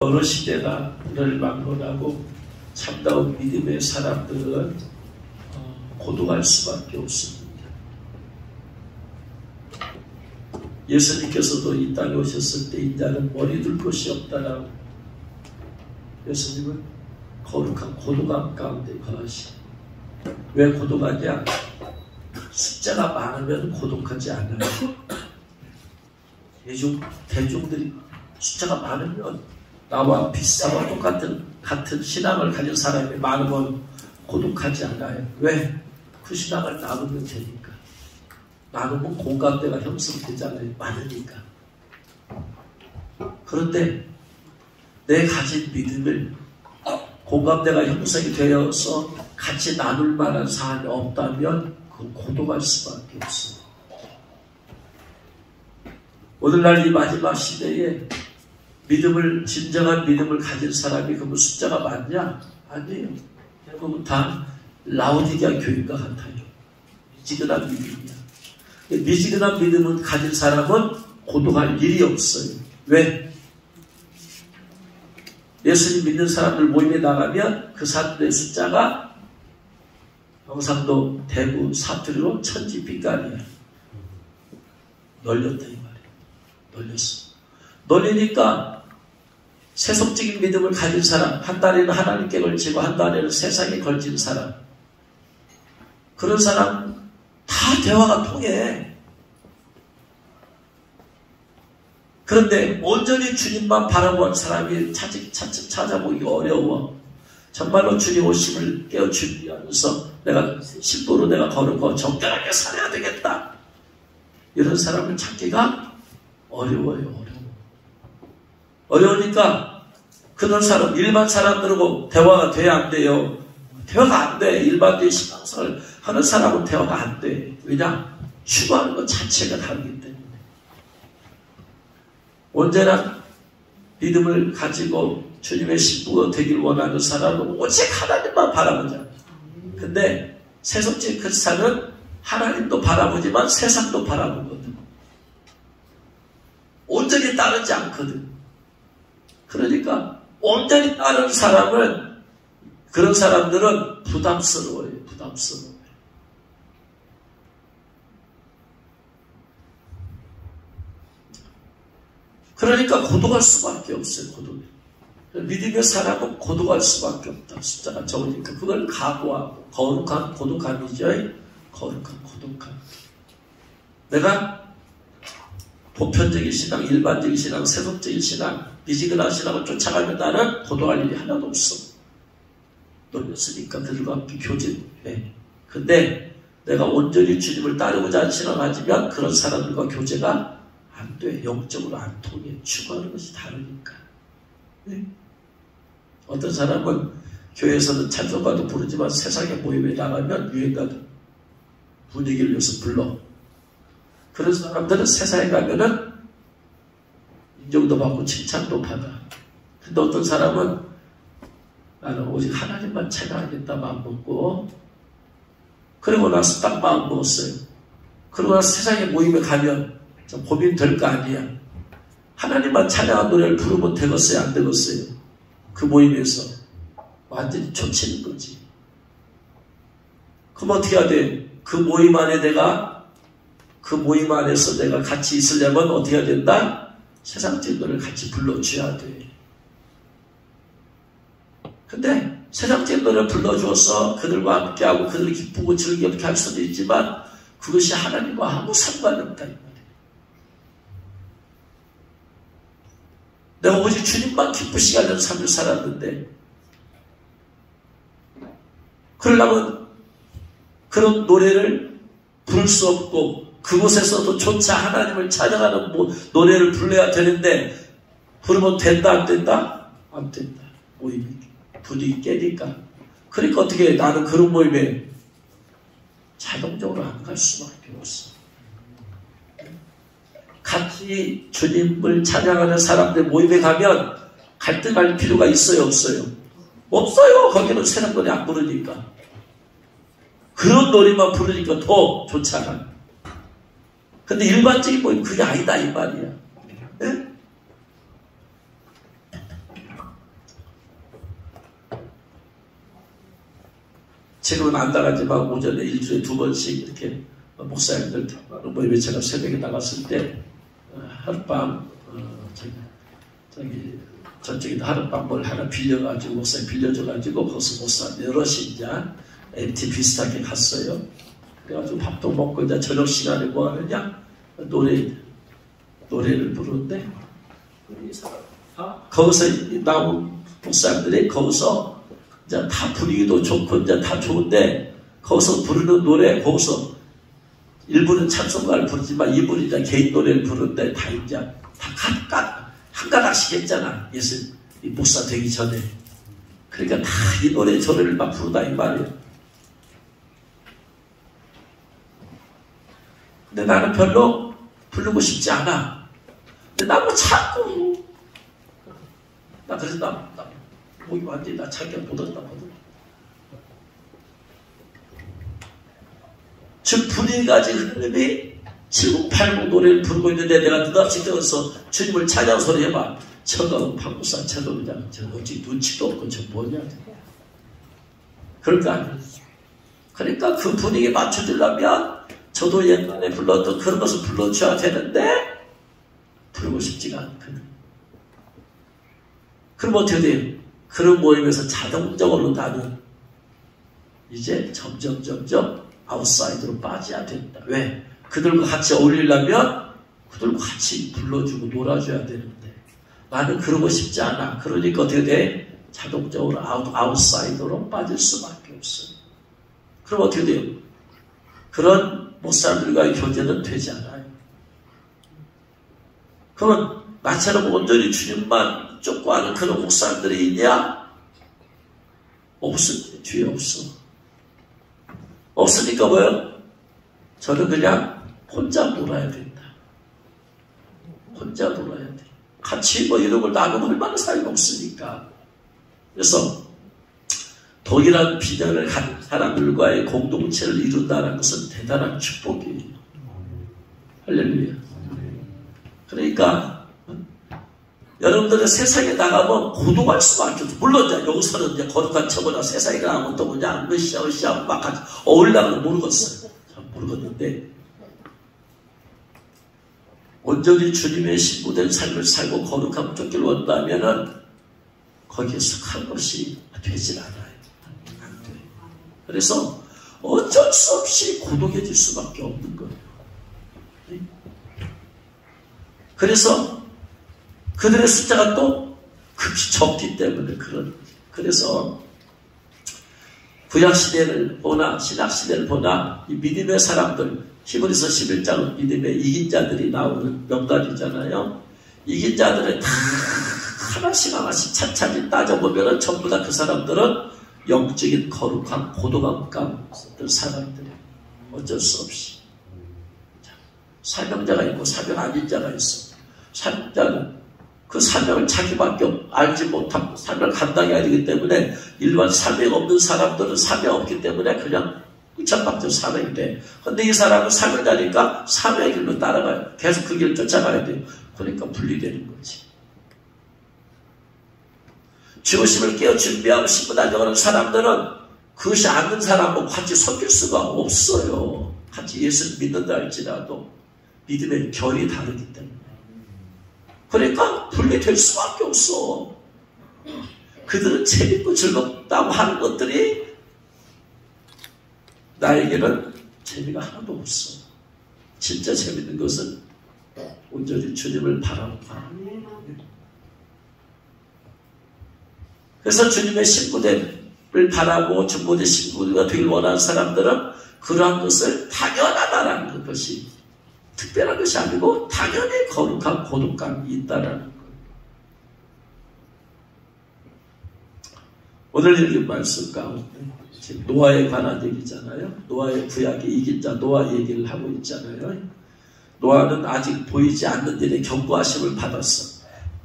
여러 시대가 이를 막론하고 참다운 믿음의 사람들은 고독할 수밖에 없습니다. 예수님께서도 이 땅에 오셨을 때 인자는 머리 둘 곳이 없다라고 예수님은 거룩한 고독함 가운데 거하시고, 왜 고독하냐? 숫자가 많으면 고독하지 않아요. 대중들이 숫자가 많으면 나와 비슷하고 같은 신앙을 가진 사람이 많으면 고독하지 않아요. 왜? 그 신앙을 나누면 되니까. 나누면 공감대가 형성되잖아요. 많으니까. 그런데 내 가진 믿음을 공감대가 형성이 되어서 같이 나눌 만한 사람이 없다면 그건 고독할 수밖에 없어요. 오늘날 이 마지막 시대에 진정한 믿음을 가진 사람이 그러면 숫자가 많냐? 아니에요. 대부분 다 라오디게아 교인과 같아요. 미지근한 믿음이야. 미지근한 믿음을 가진 사람은 고독할 일이 없어요. 왜? 예수님 믿는 사람들 모임에 나가면 그 사람들의 숫자가 경상도, 대구, 사투리로 천지빛깔이야. 널렸다 이 말이야. 널렸어. 널리니까 세속적인 믿음을 가진 사람, 한 달에는 하나님께 걸치고 한 달에는 세상에 걸친 사람, 그런 사람 다 대화가 통해. 그런데 온전히 주님만 바라보는 사람이 찾아보기 어려워. 정말로 주님 오심을 깨어 준비하면서 내가 신부로 내가 거룩하고 정결하게 살아야 되겠다, 이런 사람을 찾기가 어려워요. 어려우니까 그런 사람, 일반 사람들하고 대화가 돼야 안 돼요. 대화가 안 돼. 일반적인 신앙생활을 하는 사람은 대화가 안 돼. 왜냐? 추구하는 것 자체가 다르기 때문에. 언제나 믿음을 가지고 주님의 신부가 되길 원하는 사람은 오직 하나님만 바라보자. 근데 세속적인 크리스찬은 하나님도 바라보지만 세상도 바라보거든. 온전히 따르지 않거든. 그러니까 온전히 따르는 사람은, 그런 사람들은 부담스러워요. 부담스러워요. 그러니까 고독할 수밖에 없어요. 고독. 믿음의 사람은 고독할 수밖에 없다. 숫자가 적으니까 그걸 각오하고, 거룩한 고독함이죠. 거룩한 고독함. 내가 보편적인 신앙, 일반적인 신앙, 세속적인 신앙, 미지근한 신앙을 쫓아가면 나는 고독할 일이 하나도 없어. 놀렸으니까 그들과 함께 교제해. 근데 내가 온전히 주님을 따르고자 하는 신앙을 가지면 그런 사람들과 교제가 안 돼. 영적으로 안 통해. 추구하는 것이 다르니까. 네? 어떤 사람은 교회에서는 찬송가도 부르지만 세상의 모임에 나가면 유행가도 분위기를 위해서 불러. 그런 사람들은 세상에 가면은 인정도 받고 칭찬도 받아. 근데 어떤 사람은 나는 오직 하나님만 찬양하겠다 마음 먹고, 그리고 나서 딱 마음 먹었어요. 그러고 나서 세상에 모임에 가면 좀 고민될 거 아니야. 하나님만 찬양한 노래를 부르면 되겠어요, 안 되겠어요? 그 모임에서 완전히 쫓치는 거지. 그럼 어떻게 해야 돼? 그 모임 안에서 내가 같이 있으려면 어떻게 해야 된다? 세상적인 노래를 같이 불러줘야 돼. 근데 세상적인 노래를 불러줘서 그들과 함께하고 그들을 기쁘고 즐겁게 할 수도 있지만 그것이 하나님과 아무 상관없다 이 말이에요. 내가 오직 주님만 기쁘시게 하는 삶을 살았는데, 그러려면 그런 노래를 부를 수 없고 그곳에서도 조차 하나님을 찬양하는 노래를 불러야 되는데, 부르면 된다 안 된다? 안 된다. 모임이 분위기 깨니까. 그러니까 어떻게 해? 나는 그런 모임에 자동적으로 안 갈 수밖에 없어. 같이 주님을 찬양하는 사람들 모임에 가면 갈등할 필요가 있어요, 없어요? 없어요. 거기는 새로운 노래 안 부르니까. 그런 노래만 부르니까 더 좋잖아. 근데 일반적인 모임 그게 아니다 이 말이야. 네? 지금은 안 나가지만 오전에 일주일에 2번씩 이렇게 목사님들 모임에 제가 새벽에 나갔을 때 하룻밤 저쪽에 하룻밤 뭘 하나 빌려가지고 목사님 빌려줘가지고 거기서 목사 여럿이 이제 MT 비슷하게 갔어요. 그래가지고 밥도 먹고 이제 저녁 시간에 뭐 하느냐 노래를 부르는데 거기서 나온 목사님들이 거기서 이제 다 분위기도 좋고 이제 다 좋은데 거기서 부르는 노래 거기서 일부는 찬송가를 부르지만 이분이 이제 개인 노래를 부르는데 다 이제 다 한 가닥씩 했잖아. 예수 목사 되기 전에. 그러니까 다 이 노래 저 노래를 막 부르다 이 말이에요. 근데 나는 별로 부르고 싶지 않아. 근데 나 뭐 자꾸 나 그래서 나 목이 완전히 나 자기가 묻었다. 즉 분위기가 지금 흐름이 7080 노래를 부르고 있는데 내가 느닷없이 떠서 주님을 찾아온 소리 해봐. 저거 판구사 저거 그냥 저 어찌 눈치도 없고 저 뭐냐. 그럴 거 아니야. 그러니까 그 분위기에 맞춰주려면 저도 옛날에 불렀던 그런 것을 불러줘야 되는데 부르고 싶지가 않거든. 그럼 어떻게 돼요? 그런 모임에서 자동적으로 나는 이제 점점 아웃사이드로 빠져야 된다. 왜? 그들과 같이 어울리려면 그들과 같이 불러주고 놀아줘야 되는데 나는 그러고 싶지 않아. 그러니까 어떻게 돼? 자동적으로 아웃사이더로 빠질 수밖에 없어요. 그럼 어떻게 돼요? 그런 목사님들과의 교제는 되지 않아요. 그러면 나처럼 온전히 주님만 쫓고하는 그런 목사님들이 있냐? 없을 뒤에 없어. 없으니까 뭐예요? 저는 그냥 혼자 놀아야 된다. 혼자 놀아야 돼. 같이 뭐 이런 걸 나누면 얼마나 사이가 없으니까. 그래서 동일한 비전을 가진 사람들과의 공동체를 이룬다는 것은 대단한 축복이에요. 할렐루야. 그러니까 여러분들은 세상에 나가면 고독할 수밖에 없어. 물론 이제 여기서는 이제 거룩한 처보나 세상에 나가면 또 그냥 으쌰으쌰 막 같이 어울리라고 모르겠어요. 잘 모르겠는데 온전히 주님의 신부된 삶을 살고 거룩함을 쫓길 원한다면은 거기에 속한 것이 되질 않아요. 안 돼. 그래서 어쩔 수 없이 고독해질 수밖에 없는 거예요. 그래서 그들의 숫자가 또 극히 적기 때문에 그래서 구약시대를 보나 신약시대를 보나 이 믿음의 사람들 히브리서 11장은 믿음의 이긴 자들이 나오는 명단이잖아요. 이긴 자들은 다 하나씩 차차히 따져보면 전부 다 그 사람들은 영적인 거룩한 고독함 가운데 사람들이에요. 어쩔 수 없이. 사명자가 있고 사명 아닌 자가 있어. 사명자는 그 사명을 자기밖에 알지 못하고 사명을 감당해야 되기 때문에 일반 사명 없는 사람들은 사명 없기 때문에 그냥 구천박전 사명이 돼. 근데 이 사람은 사명자니까 사명의 길로 따라가요. 계속 그 길을 쫓아가야 돼요. 그러니까 분리되는 거지. 죽으심을 깨어 준비하고 신부 다녀가는 사람들은 그것이 아는 사람하고 같이 섞일 수가 없어요. 같이 예수를 믿는다 할지라도 믿음의 결이 다르기 때문에. 그러니까 분리될 수밖에 없어. 그들은 재밌고 즐겁다고 하는 것들이 나에게는 재미가 하나도 없어. 진짜 재밌는 것은 온전히 주님을 바라보고 하는 거예요. 그래서 주님의 신부됨을 바라고 중보대 신부가 되길 원하는 사람들은 그러한 것을 당연하다라는 것이 특별한 것이 아니고 당연히 거룩한 고독감이 있다라는 거예요. 오늘 읽은 말씀 가운데 지금 노아에 관한 얘기잖아요. 노아의 구약의 이긴 자 노아 얘기를 하고 있잖아요. 노아는 아직 보이지 않는 일에 경고하심을 받았어.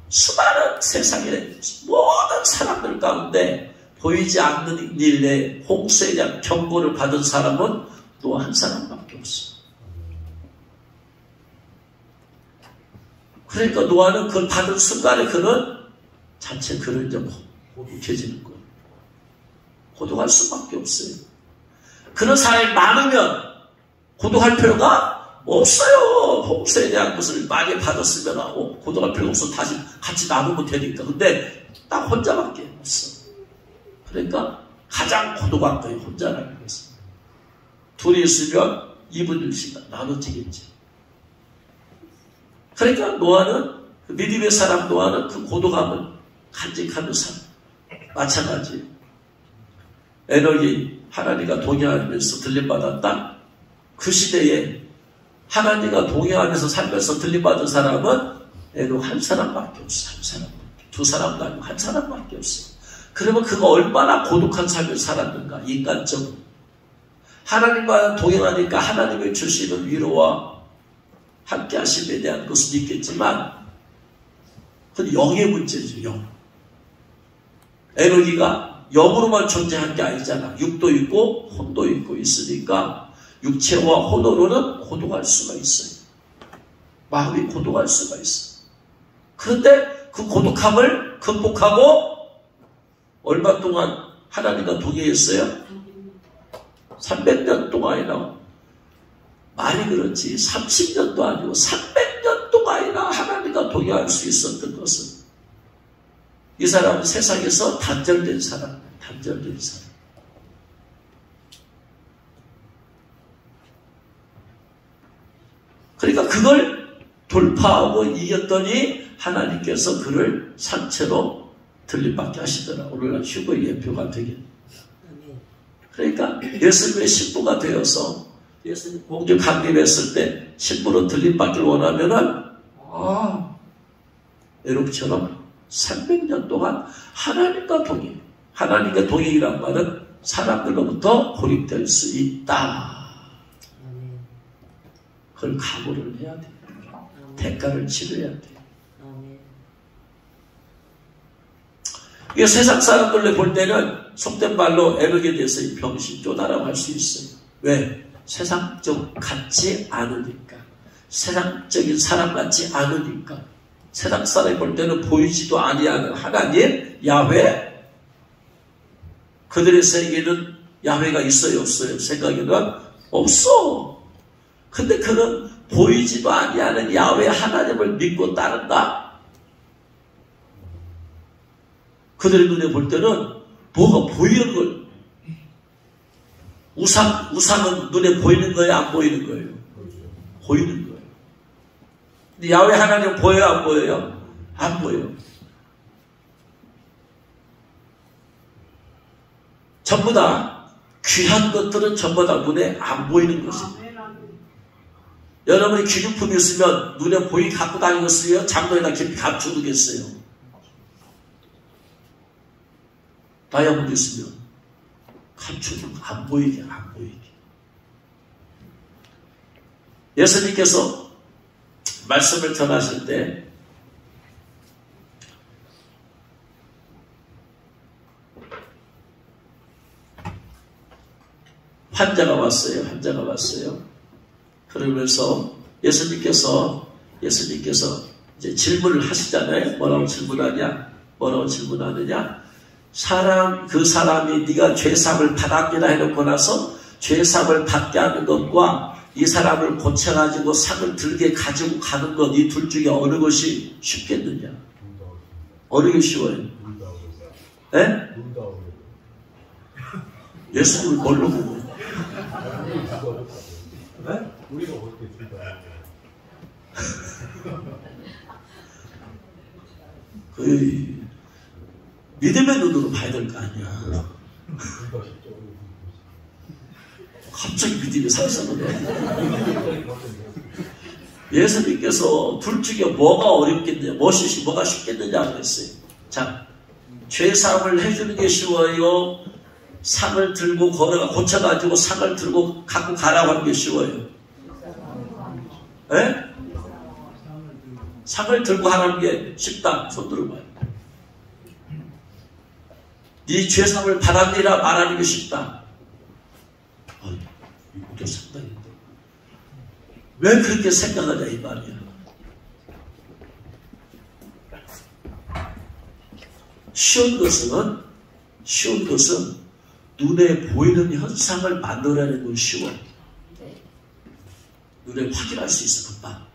수많은 세상의 모든 사람들 가운데 보이지 않는 일에 홍수에 대한 경고를 받은 사람은 노아 한 사람밖에 없어. 그러니까 노아는 그걸 받은 순간에 그는 자체 그를 좀 고독해지는 거예요. 고독할 수밖에 없어요. 그런 사람이 많으면 고독할 필요가 없어요. 홍수에 대한 것을 많이 받았으면 고독할 필요가 없어. 다시 같이 나누면 되니까. 근데 딱 혼자밖에 없어. 그러니까 가장 고독한 거예요. 혼자라는 것은. 둘이 있으면 2분 1시간 나눠지겠지. 그러니까 노아는 그 믿음의 사람 노아는 그 고독함을 간직하는 사람. 마찬가지. 에녹이 하나님과 동행하면서 들림받았다. 그 시대에 하나님과 동행하면서 살면서 들림받은 사람은 에녹 한 사람밖에 없어. 한 사람밖에. 두 사람도 아니고 한 사람밖에 없어. 그러면 그가 얼마나 고독한 삶을 살았는가. 인간적으로. 하나님과 동행하니까 하나님의 주시는 위로와 함께 하심에 대한 것은 있겠지만 그건 영의 문제죠. 영. 에녹이가 영으로만 존재한 게 아니잖아. 육도 있고 혼도 있고 있으니까 육체와 혼으로는 고독할 수가 있어요. 마음이 고독할 수가 있어요. 그런데 그 고독함을 극복하고 얼마 동안 하나님과 동행했어요? 300년 동안이나 많이 그렇지 30년도 아니고 300년 동안이나 하나님과 동행할 수 있었던 것은 이 사람은 세상에서 단절된 사람, 단절된 사람. 그러니까 그걸 돌파하고 이겼더니 하나님께서 그를 산채로 들림받게 하시더라. 오늘날 휴거의 예표가 되게. 그러니까 예수님의 신부가 되어서 예수님 공주 강림했을 때 신부로 들림받기를 원하면은 에녹처럼 300년 동안 하나님과 동행. 하나님과 동행이란 말은 사람들로부터 고립될 수 있다. 그걸 각오를 해야 돼. 대가를 치러야 돼. 이게 세상 사람들로 볼 때는 속된 말로 에녹에 대해서 병신조다라고 할 수 있어요. 왜? 세상적 같지 않으니까. 세상적인 사람 같지 않으니까. 세상 사람이 볼 때는 보이지도 아니하는 하나님, 야훼. 그들의 세계는 야훼가 있어요, 없어요? 생각에는 없어. 근데 그는 보이지도 아니하는 야훼 하나님을 믿고 따른다. 그들의 눈에 볼 때는 뭐가 보이는 걸. 우상은 눈에 보이는 거예요? 안 보이는 거예요? 보이는 거예요. 근데 야훼 하나님 보여요? 안 보여요? 안 보여요. 전부 다 귀한 것들은 전부 다 눈에 안 보이는 것입니다. 여러분이 기념품이 있으면 눈에 보이게 갖고 다니겠어요? 장도에다 깊이 감춰두겠어요? 다이아몬드 있으면 감춰두고 안 보이게. 예수님께서 말씀을 전하실 때 환자가 왔어요. 그러면서 예수님께서 이제 질문을 하시잖아요. 뭐라고 질문하느냐? 그 사람이 네가 죄사함을 받았느냐 해놓고 나서 죄사함을 받게 하는 것과 이 사람을 고쳐가지고 상을 들게 가지고 가는 것, 이 둘 중에 어느 것이 쉽겠느냐? 어느 게 쉬워요? 예? 예수님을 뭘로 보고? 우리가 어떻게 그 믿음의 눈으로 봐야 될 거 아니야. 갑자기 믿음이 상승을 해. 예수님께서 둘 중에 뭐가 어렵겠느냐, 뭐가 쉽겠느냐 그랬어요. 자, 죄사함을 해주는 게 쉬워요? 상을 들고 고쳐가지고 상을 들고 갖고 가라고 하는 게 쉬워요? 예? 상을 들고 하라는 게 쉽다. 손 들어봐요. 네 죄사함을 받았느니라 말하는 게 쉽다. 이것도 상당히 왜 그렇게 생각하냐 이 말이야. 쉬운 것은 눈에 보이는 현상을 만들어내는 건 쉬워. 눈에 확인할 수 있어, 금방.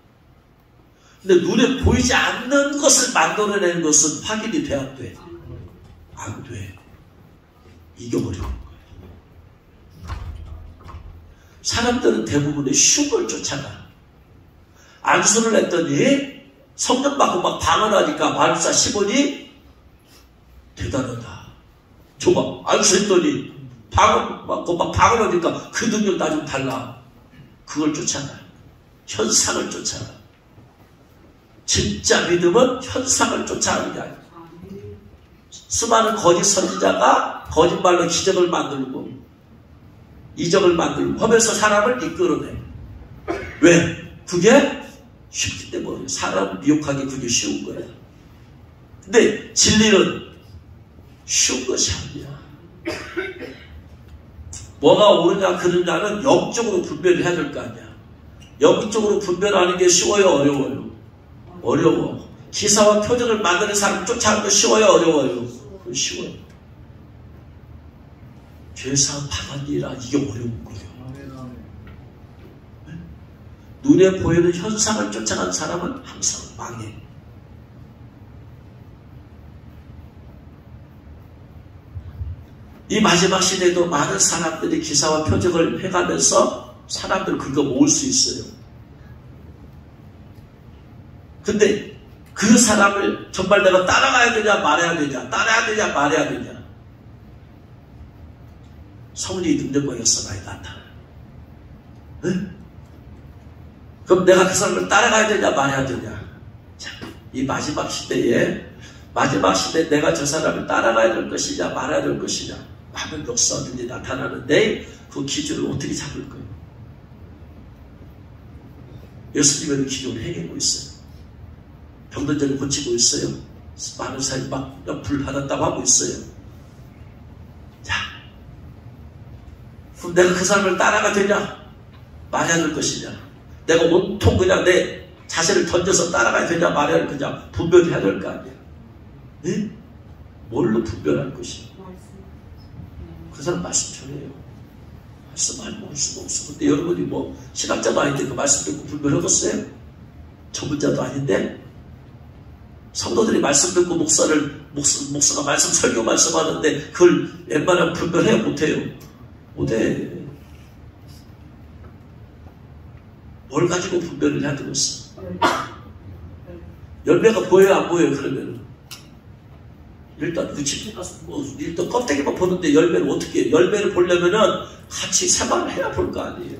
근데 눈에 보이지 않는 것을 만들어내는 것은 확인이 돼, 안 돼? 안 돼. 이게 어려운 거예요. 사람들은 대부분 쉬운 걸 쫓아가. 안수를 했더니 성령 받고 막 방언하니까 마술사 10원이 대단하다. 저거 안수했더니 방언 받고 막 방언하니까 그 능력 나 좀 달라. 그걸 쫓아가. 현상을 쫓아가. 진짜 믿음은 현상을 쫓아가는 게 아니야. 수많은 거짓 선지자가 거짓말로 기적을 만들고 이적을 만들고 하면서 사람을 이끌어내. 왜? 그게 쉽기 때문에 사람을 미혹하기 그게 쉬운 거야. 근데 진리는 쉬운 것이 아니야. 뭐가 옳으냐 그르냐는 영적으로 분별을 해야 될 거 아니야. 영적으로 분별하는 게 쉬워요, 어려워요? 어려워. 기사와 표적을 만드는 사람 쫓아가는 거 쉬워요, 어려워요? 쉬워요. 죄사함 받으니라 이게 어려운 거예요. 눈에 보이는 현상을 쫓아가는 사람은 항상 망해. 이 마지막 시대에도 많은 사람들이 기사와 표적을 해가면서 사람들 그거 모을 수 있어요. 근데 그 사람을 정말 내가 따라가야 되냐 말해야 되냐, 따라야 되냐 말해야 되냐. 성령의 능력과 역사가 나타나. 응? 그럼 내가 그 사람을 따라가야 되냐 말해야 되냐. 자, 이 마지막 시대에 내가 저 사람을 따라가야 될 것이냐 말아야 될 것이냐 많은 역사들이 나타나는데 그 기준을 어떻게 잡을 거예요? 예수님은 기준을 행하고 있어요. 병든 자를 고치고 있어요. 많은 사람이 막 불 받았다고 하고 있어요. 자, 그럼 내가 그 사람을 따라가 되냐 말해야 될 것이냐, 내가 온통 그냥 내 자세를 던져서 따라가야 되냐 말해야 될 거냐 분별해야 될 거 아니야. 네? 뭘로 분별할 것이냐. 그 사람 말씀 전해요. 말씀 알고 할 수가 없어. 근데 여러분이 뭐 신학자도 아닌데 그 말씀 듣고 분별하겠어요? 전문자도 아닌데 성도들이 말씀 듣고 목사가 말씀 설교 말씀하는데 그걸 웬만하면 분별해요? 못해요? 못해. 뭘 가지고 분별을 해야 되겠어? 열매가 보여요 안 보여요? 그러면 일단 일단 껍데기만 보는데 열매를 어떻게 해요? 열매를 보려면은 같이 생활을 해야 볼 거 아니에요.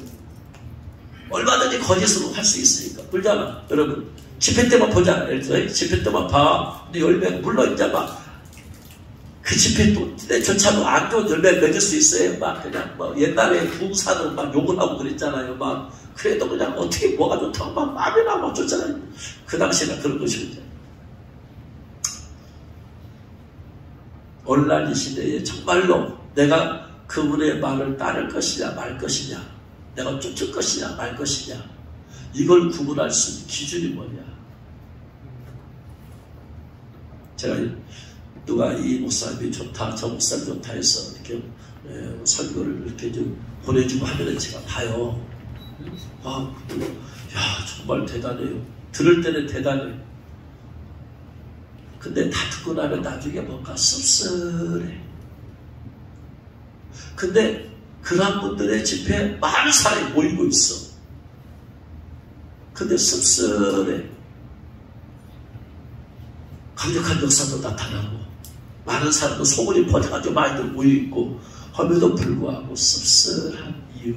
얼마든지 거짓으로 할 수 있으니까. 그러잖아 여러분. 집회 때만 보잖아. 예를 들어 집회 때만 봐. 근데 열매가 물론 이제 막 그 집회 때조차도 안 좋은 열매 맺을 수 있어요. 막 그냥 뭐 옛날에 부흥사는 막 욕을 하고 그랬잖아요. 막 그래도 그냥 어떻게 뭐가 좋다고 막 마음이나 막 줬잖아요. 그 당시에는 그런 것이거든요. 오늘날 이 시대에 정말로 내가 그분의 말을 따를 것이냐 말 것이냐, 내가 쫓을 것이냐 말 것이냐, 이걸 구분할 수 있는 기준이 뭐냐. 제가 누가 이 목사님이 좋다 저 목사님 좋다 해서 이렇게 설교를 이렇게 좀 보내주고 하면은 제가 봐요. 야 정말 대단해요. 들을 때는 대단해요. 근데 다 듣고 나면 나중에 뭔가 씁쓸해. 근데 그런 분들의 집회에 많은 사람이 모이고 있어. 근데 씁쓸해. 강력한 역사도 나타나고 많은 사람도 소문이 퍼져가지고 많이들 모여있고 함에도 불구하고 씁쓸한 이유.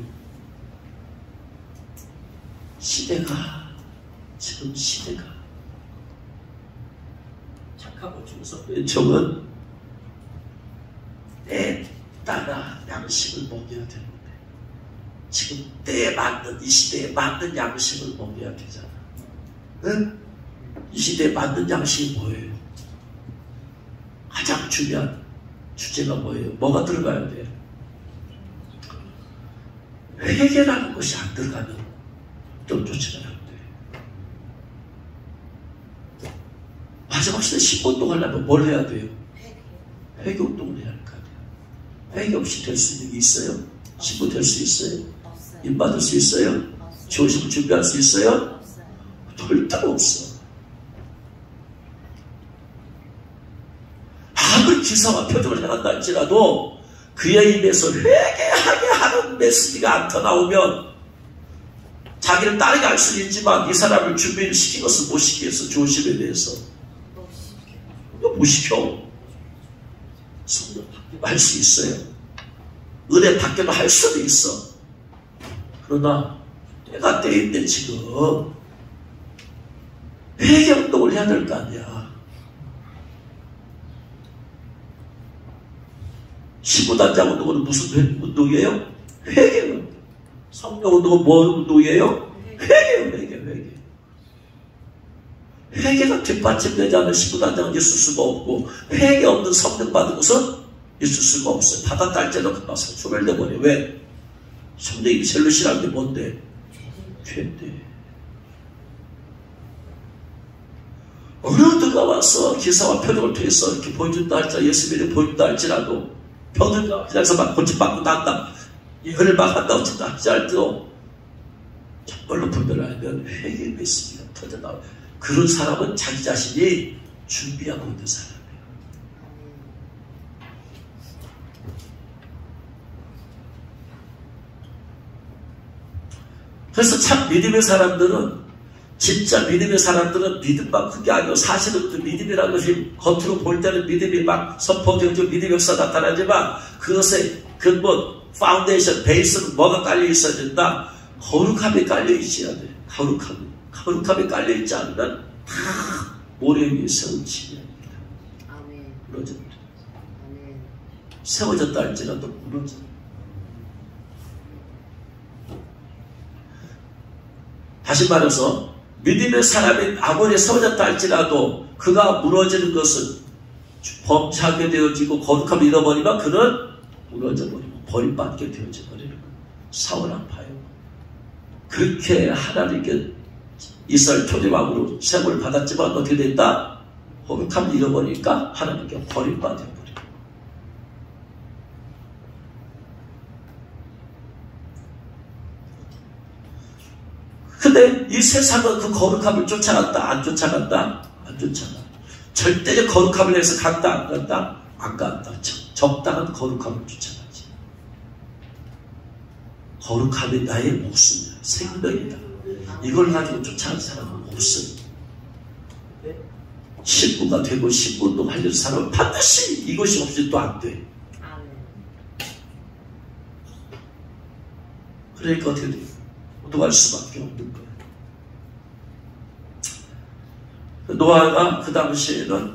지금 시대가 착하고 중성의 정은 때에 따라 양식을 먹여야 되는데 지금 때에 맞는, 이 시대에 맞는 양식을 먹여야 되잖아. 응? 이 시대에 맞는 양식이 뭐예요? 가장 중요한 주제가 뭐예요? 뭐가 들어가야 돼요? 회개라는 것이 안 들어가면 좀 쫓으면 안 돼요. 마지막 시대 10번 동안 하려면 뭘 해야 돼요? 회개 운동을 해야 할 거 아니에요. 회개 없이 될 수 있는 게 있어요? 신부 될 수 있어요? 없어요. 임 받을 수 있어요? 없어요. 조심을 준비할 수 있어요? 없어요. 절대 없어. 아무리 기사와 표적을 행한다 할지라도 그의 입에서 회개하게 하는 메시지가 안 터나오면 자기를 따르게 할 수는 있지만 이 사람을 준비를 시킨 것은 못 시키겠어. 조심에 대해서 못 시켜. 성령 받기도 할 수 있어요. 은혜 받기도 할 수도 있어. 그러나 때가 때인데 지금 회개 운동을 해야 될 거 아니야. 신부단장 운동은 무슨 운동이에요? 회개. 성령 운동은 뭐 운동이에요? 회개. 회개가 뒷받침되지 않은 신부단장은 있을 수가 없고 회개 없는 성령 받은 것은 있을 수가 없어요. 받았다 할지라도 금방 소멸돼버려. 왜? 성령이 제일 싫어하는 게 뭔데? 죄인데. 어느 누가 와서 기사와 표적을 통해서 이렇게 보여준다 할지라도 예수 믿음 보여준다 할지라도 병들다 그냥서 막 고침받고 난다 예언을 막 한다고 할지라도 정말로 분별을 하면 회개의 메시지가 터져나와요. 그런 사람은 자기 자신이 준비하고 있는 사람이에요. 그래서 참 믿음의 사람들은 진짜 믿음의 사람들은 믿음만 그게 아니고 사실은 그 믿음이라는 것이 겉으로 볼 때는 믿음이 막 선포되고 믿음의 역사 나타나지만 그것의 근본, 파운데이션, 베이스는 뭐가 깔려 있어야 된다? 거룩함이 깔려 있어야 돼. 거룩함이 깔려 있지 않으면 다 모래 위에 세운 침이랍니다. 무너집니다. 세워졌다 할지라도 무너져. 다시 말해서 믿음의 사람이 아무리 세워졌다 할지라도 그가 무너지는 것은 범죄하게 되어지고 거룩함을 잃어버리면 그는 무너져버리고 버림받게 되어져버리는 거예요. 사울 아파요. 그렇게 하나님께 이스라엘 초대왕으로 세움을 받았지만 어떻게 됐다? 거룩함을 잃어버리니까 하나님께 버림받아버려요. 근데 이 세상은 그 거룩함을 쫓아간다? 안 쫓아간다? 안 쫓아가. 절대적 거룩함을 위해서 간다? 안 간다? 안 간다. 적당한 거룩함을 쫓아가지. 거룩함이 나의 목숨이야. 생명이다. 이걸 가지고 쫓아가는 사람은 없어요. 신부가 되고 신부운동 하려는 사람은 반드시 이것이 없이 또 안 돼. 그러니까 어떻게 돼요? 노할 수밖에 없는 거예요. 노아가 그 당시에는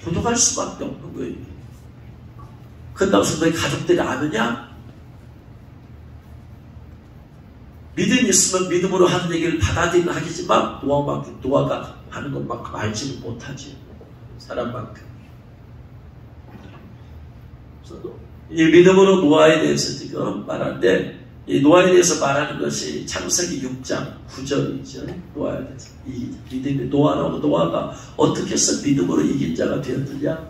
고독할 수밖에 없는 거예요. 그다음에 너희 가족들이 아느냐? 믿음이 있으면 믿음으로 하는 얘기를 받아들이긴 하겠지만 노아가 하는 것만큼 알지는 못하지. 사람만큼. 이 믿음으로 노아에 대해서 지금 말하는데 이 노아에 대해서 말하는 것이 창세기 6장 9절이죠. 노아에 대해서. 이 믿음의 노아가 어떻게 해서 믿음으로 이긴 자가 되었느냐?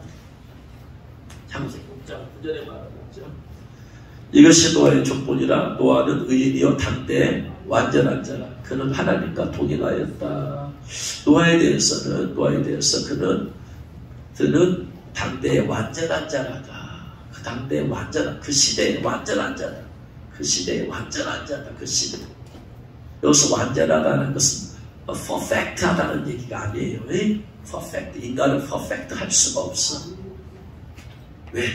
창세기 6장 9절에 말하죠. 이것이 노아의 족본이라 노아는 의인이요 당대의 완전한 자라. 그는 하나님과 동행하였다. 노아에 대해서 그는 당대의 완전한 자라다. 그 당대의 완전한 그 시대의 완전한 자다. 그 시대의 완전한 자다. 그 시대. 여기서 완전하다는 것은 퍼펙트하다는 얘기가 아니에요. 퍼펙트. 인간은 퍼펙트 할 수가 없어. 왜?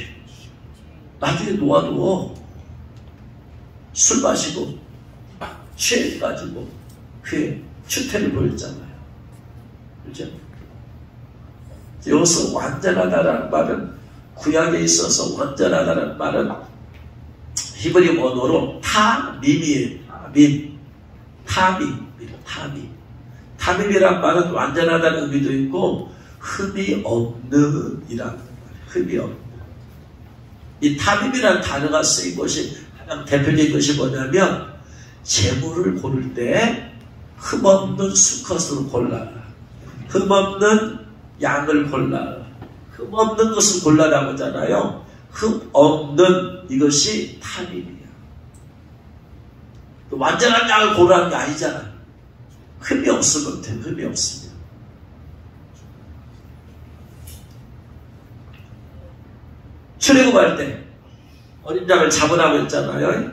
나중에 노아도 술 마시고 취해가지고 그의 추태를 보였잖아요. 그렇죠? 여기서 완전하다라는 말은 구약에 있어서 완전하다라는 말은 히브리 언어로 타밈이에요. 타밈이란 말은 완전하다는 의미도 있고 흠이 없는 이라는 말이에요. 흠이 없는. 이 타밈이라는 단어가 쓰인 것이 가장 대표적인 것이 뭐냐면 재물을 고를 때 흠없는 수컷으로 골라라. 흠없는 양을 골라라. 흠없는 것을 골라라고 하잖아요. 흠 없는 이것이 탐임이야. 완전한 양을 고르라는 게 아니잖아. 흠이 없으면 돼. 흠이 없으면. 출애굽할 때 어린 양을 잡으라고 했잖아요.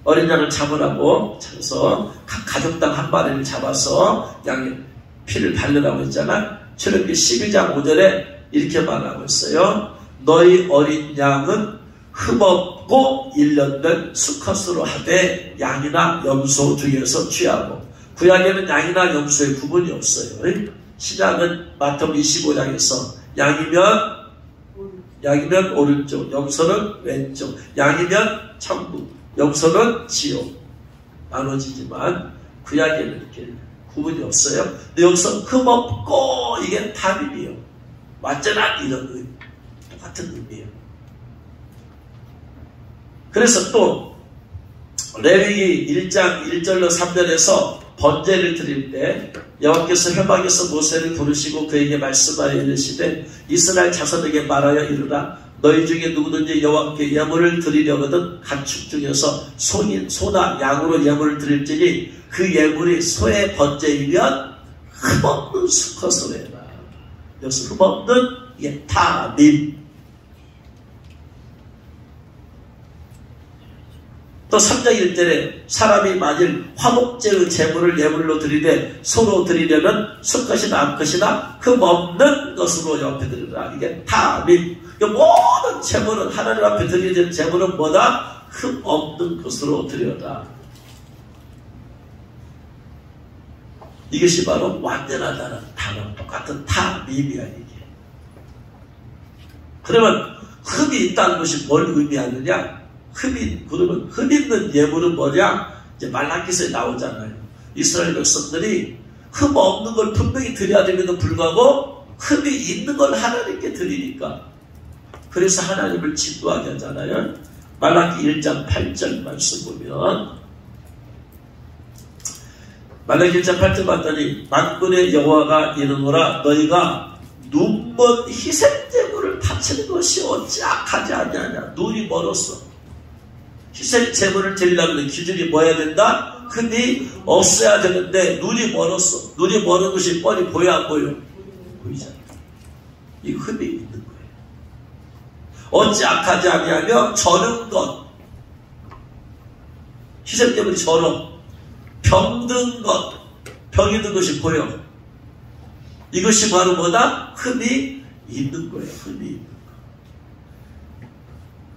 어린 양을 잡으라고 해서 각 가족당 한 마리를 잡아서 양의 피를 바르라고 했잖아. 출애굽기 12장 5절에 이렇게 말하고 있어요. 너희 어린 양은 흠없고 1년된 수컷으로 하되 양이나 염소 중에서 취하고, 구약에는 양이나 염소의 구분이 없어요. 신약은 마태복음 25장에서 양이면 오른쪽, 염소는 왼쪽, 양이면 천국, 염소는 지옥 나눠지지만 구약에는 이렇게 구분이 없어요. 근데 여기서 흠없고 이게 탐임이에요. 완전한 이런 똑같은 의미예요. 그래서 또 레위기 1장 1절로 3절에서 번제를 드릴 때 여호와께서 회막에서 모세를 부르시고 그에게 말씀하여 이르시되 이스라엘 자손에게 말하여 이르라. 너희 중에 누구든지 여호와께 예물을 드리려거든 가축 중에서 소나 양으로 예물을 드릴지니 그 예물이 소의 번제이면 흠없는 수컷으로 해라. 여기서 흠없는 이게 탐임. 또 3장 1절에 사람이 만일 화목제의 제물을 예물로 드리되 소로 드리려면 수컷이나 암컷이나 흠없는 것으로 옆에 드리라. 이게 탐임. 모든 제물은 하나님 앞에 드려야 되는 제물은 뭐다? 흠없는 것으로 드려라. 이것이 바로 완전하다는 단어랑 똑같은 탐임이야 이게. 그러면 흠이 있다는 것이 뭘 의미하느냐? 그러면 흠 있는 예물은 뭐냐? 이제 말라기서에 나오잖아요. 이스라엘 백성들이 흠 없는 걸 분명히 드려야 됨에도 불구하고 흠이 있는 걸 하나님께 드리니까. 그래서 하나님을 진노하게 하잖아요. 말라기 1장 8절 말씀 보면 말라기 1장 8절 봤더니 만군의 여호와가 이르노라 너희가 눈먼 희생제물을 바치는 것이 어찌 악하지 아니하냐. 눈이 멀었어. 희생제물을 드리려면 기준이 뭐야 된다? 흠이 없어야 되는데 눈이 멀었어. 눈이 멀은 것이 뻔히 보여 안 보여? 보이잖아. 이 흠이 있는 거예요. 어찌 악하지 아니하며 저는 것. 희생제물이 저러. 병든 것. 병이 든 것이 보여. 이것이 바로 뭐다? 흠이 있는 거예요. 흠이 있는 거.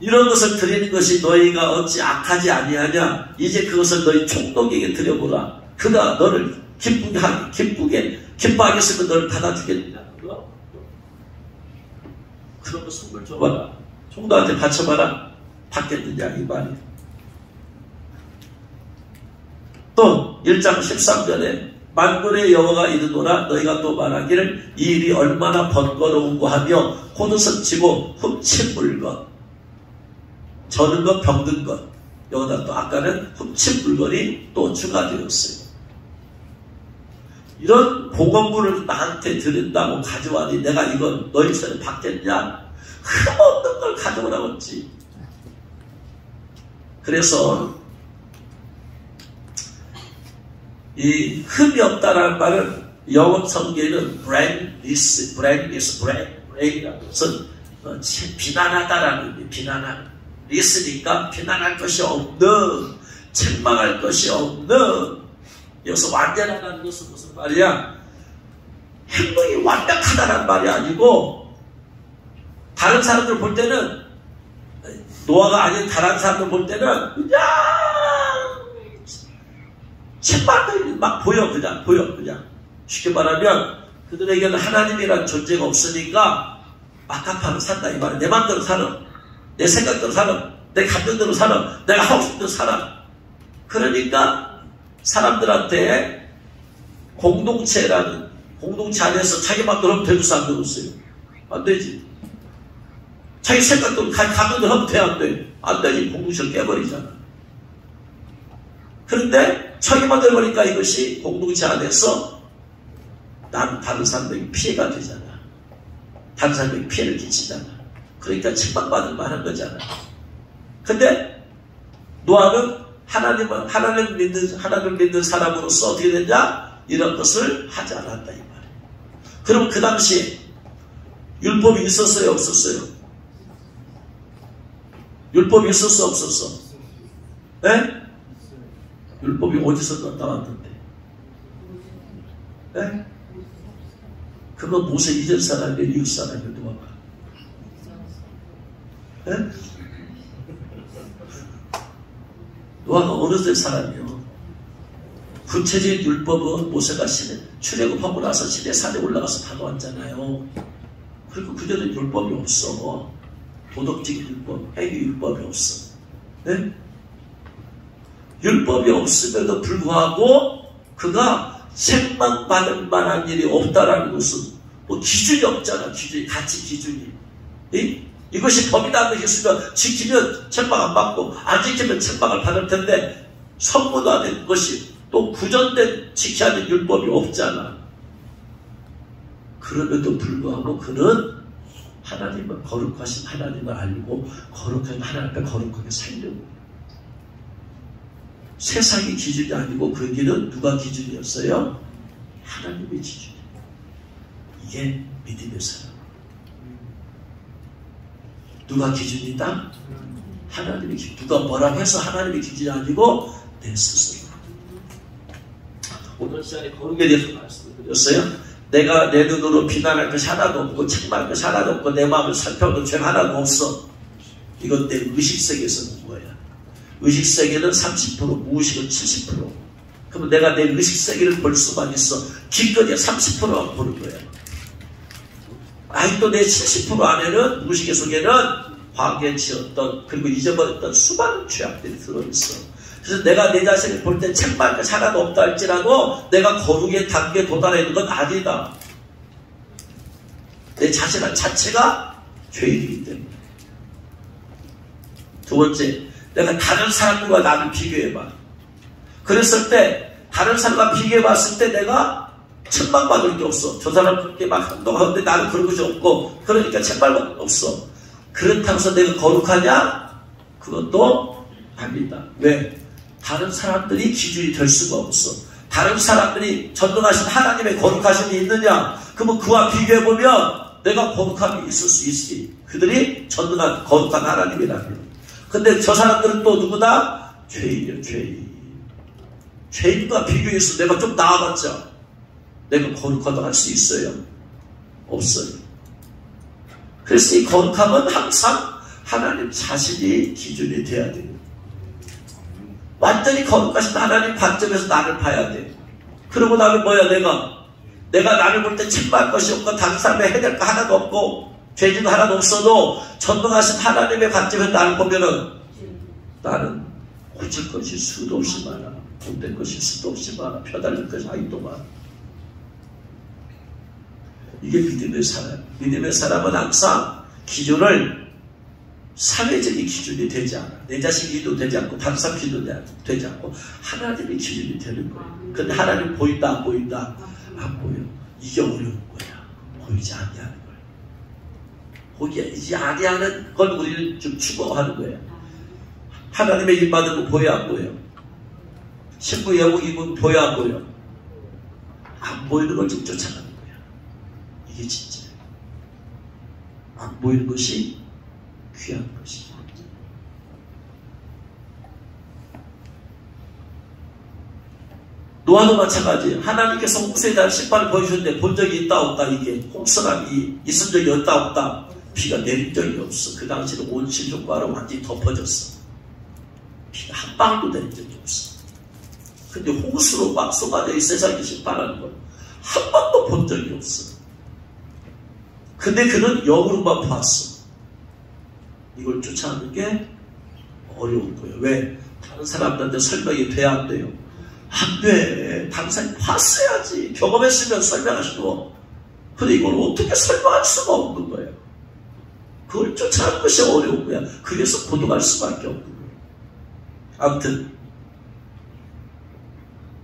이런 것을 드리는 것이 너희가 어찌 악하지 아니하냐. 이제 그것을 너희 총독에게 드려보라. 그가 너를 기뻐하게 했으면 너를 받아주겠느냐. 그런 거 선물 줘봐라. 총독한테 바쳐봐라. 받겠느냐 이 말이에요. 또 1장 13절에 만군의 여호와가 이르노라 너희가 또 말하기를 이 일이 얼마나 번거로운고 하며 콧웃을 치고 훔친 물건 저는 것 병든 것 여기다 또 아까는 훔친 물건이 또 추가되었어요. 이런 공헌물을 나한테 드린다고 가져와니 내가 이건 너희 손에 받겠냐? 흠없는 걸 가져오라고 했지. 그래서 이 흠이 없다라는 말은 영어 성경에는 blameless이라는 것은 비난하다라는 의미, 비난하는. 있으니까 비난할 것이 없는, 책망할 것이 없는. 여기서 완전하다는 것은 무슨 말이야? 행동이 완벽하다는 말이 아니고 다른 사람들 볼 때는 노아가 아닌 다른 사람들 볼 때는 그냥 책망이 막 보여 그냥 쉽게 말하면 그들에게는 하나님이라는 존재가 없으니까 막가파로 산다 이 말이야. 내 마음대로 살아. 내 생각대로 살아. 내 감정대로 살아. 내가 하고 싶은 대로 살아. 그러니까 사람들한테 공동체 안에서 자기 마음대로 하면 되는 사람들 없어요. 안 되지. 자기 생각대로 감정대로 하면 돼 안 돼? 안 되지. 공동체를 깨버리잖아. 그런데 자기 마음대로 하니까 이것이 공동체 안에서 나는 다른 사람들에게 피해가 되잖아. 다른 사람들에게 피해를 끼치잖아. 그러니까 책망받을 만한 거잖아요. 근데 노아는 하나님을 믿는 사람으로서 어떻게 되냐? 이런 것을 하지 않았다 이 말이에요. 그럼 그 당시에 율법이 있었어요, 없었어요? 율법이 있었어, 없었어? 네? 율법이 어디서 나왔는데? 네? 그거 모세 이전 사람이에요, 이웃 사람이에요, 노아가? 네? 노아가 어느 때 사람이에요? 구체적인 율법은 모세가 출애굽하고 나서 시내산에 올라가서 받아왔잖아요. 그리고 그전에 율법이 없어. 도덕적인 율법, 행위 율법이 없어. 네? 율법이 없음에도 불구하고 그가 책망받을 만한 일이 없다라는 것은 뭐 기준이 없잖아. 기준이, 가치 기준이. 이것이 법이라는 것이 있으면 지키면 책망 안 받고 안 지키면 책망을 받을 텐데 선고된 것이 또 구전된 지켜야 될 율법이 없잖아. 그럼에도 불구하고 그는 하나님을 거룩하신 하나님을 알고 거룩한 하나님 앞에 거룩하게 살려고. 세상의 기준이 아니고 그 길은 누가 기준이었어요? 하나님의 기준이에요. 이게 믿음의 사람. 누가 기준이다? 하나님의 기준. 누가 뭐라고 해서 하나님의 기준이 아니고 내 스스로. 오늘 시간에 거룩에 대해서 말씀을 드렸어요. 내가 내 눈으로 비난할 것이 하나도 없고 책망할 것이 하나도 없고 내 마음을 살펴도 죄가 하나도 없어. 이건 내 의식세계에서 본 거야. 의식세계는 30%, 무의식은 70%. 그러면 내가 내 의식세계를 볼 수만 있어. 기껏해야 30%만 보는 거야. 아직도 내 70% 안에는 무의식 속에는 과거에 지었던 그리고 잊어버렸던 수많은 죄악들이 들어있어. 그래서 내가 내 자신을 볼 때 책망할 것이 하나도 없다 할지라도 내가 거룩의 단계에 도달해 있는 건 아니다. 내 자신 자체가 죄인이기 때문에. 두 번째, 내가 다른 사람들과 나를 비교해봐. 그랬을 때 다른 사람과 비교해봤을 때 내가 책망받을 게 없어. 저 사람 그렇게 막 행동하는데 나는 그런 것이 없고 그러니까 책망받을 게 없어. 그렇다고 해서 내가 거룩하냐? 그것도 아니다. 왜? 다른 사람들이 기준이 될 수가 없어. 다른 사람들이 전능하신 하나님의 거룩하심이 있느냐? 그러면 그와 비교해보면 내가 거룩함이 있을 수 있지. 그들이 전능한 거룩한 하나님이라면. 근데 저 사람들은 또 누구다? 죄인이요, 죄인. 죄인과 비교해서 내가 좀 나아봤자 내가 거룩하다고 할 수 있어요? 없어요. 그래서 이 거룩함은 항상 하나님 자신이 기준이 돼야 돼요. 완전히 거룩하신 하나님 관점에서 나를 봐야 돼. 그러고 나면 뭐야, 내가 나를 볼 때 책망할 것이 없고 다른 사람의 해낼 거 하나도 없고 죄진 하나도 없어도 전능하신 하나님의 관점에서 나를 보면은 나는 고칠 것이 수도 없이 많아. 못될 것이 수도 없이 많아. 펴달릴 것이 아직도 많아. 이게 믿음의 사람. 믿음의 사람은 항상 기준을 사회적인 기준이 되지 않아. 내 자신 기준도 되지 않고 다른 사람 기준도 되지 않고 하나님의 기준이 되는 거예요. 근데 하나님 보인다 안 보인다? 안 보여. 이게 어려운 거야. 보이지 아니하는 거야. 보이지 아니하는 걸 우리는 좀 추구하는 거예요. 하나님의 일 받은 거 보여 안 보여? 신부 예복 입은 보여 안 보여? 안 보이는 걸 좀 쫓아가는 거야. 이게 진짜예요. 안 보이는 것이 귀한 것이죠. 노아도 마찬가지예요. 하나님께서 홍수에 대한 심판을 보여주셨는데 본 적이 있다 없다. 이게 홍수람이 있은 적이 있다 없다. 비가 내린 적이 없어. 그 당시는 온 실족과로 완전히 덮어졌어. 비가 한 방울도 내린 적이 없어. 근데 홍수로 막 쏟아져 이 세상에 심판하는 걸 한 번도 본 적이 없어. 근데 그는 영으로만 봤어. 이걸 쫓아가는 게 어려운 거예요. 왜? 다른 사람들한테 설명이 돼야 안 돼요. 안 돼. 다른 사람이 봤어야지. 경험했으면 설명하시고. 근데 이걸 어떻게 설명할 수가 없는 거예요. 그걸 쫓아가는 것이 어려운 거야. 그래서 고독할 수밖에 없는 거예요. 아무튼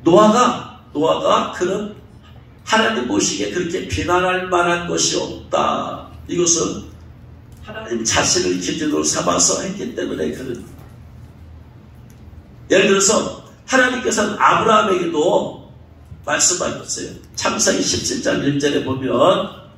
노아가 그런 하나님 보시기에 그렇게 비난할 만한 것이 없다. 이것은 하나님 자신을 기준으로 삼아서 했기 때문에 그런. 예를 들어서 하나님께서는 아브라함에게도 말씀하셨어요. 창세기 17장 1절에 보면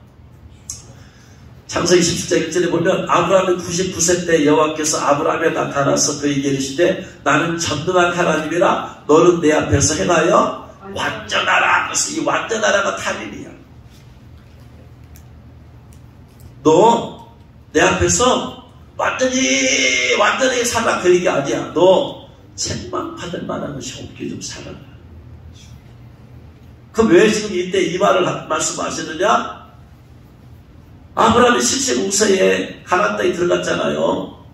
창세기 17장 1절에 보면 아브라함이 99세 때 여호와께서 아브라함에 나타나서 그에게 이르시되 나는 전능한 하나님이라 너는 내 앞에서 행하여 완전하라. 그래서 이 완전하라가 탈일이야. 너 내 앞에서 완전히 살아. 그 얘기 아니야. 너 책망받을 만한 것이 없게 좀 살아라. 그럼 왜 지금 이때 이 말을 말씀하시느냐? 아브라함이 75세에 가나안 땅에 들어갔잖아요.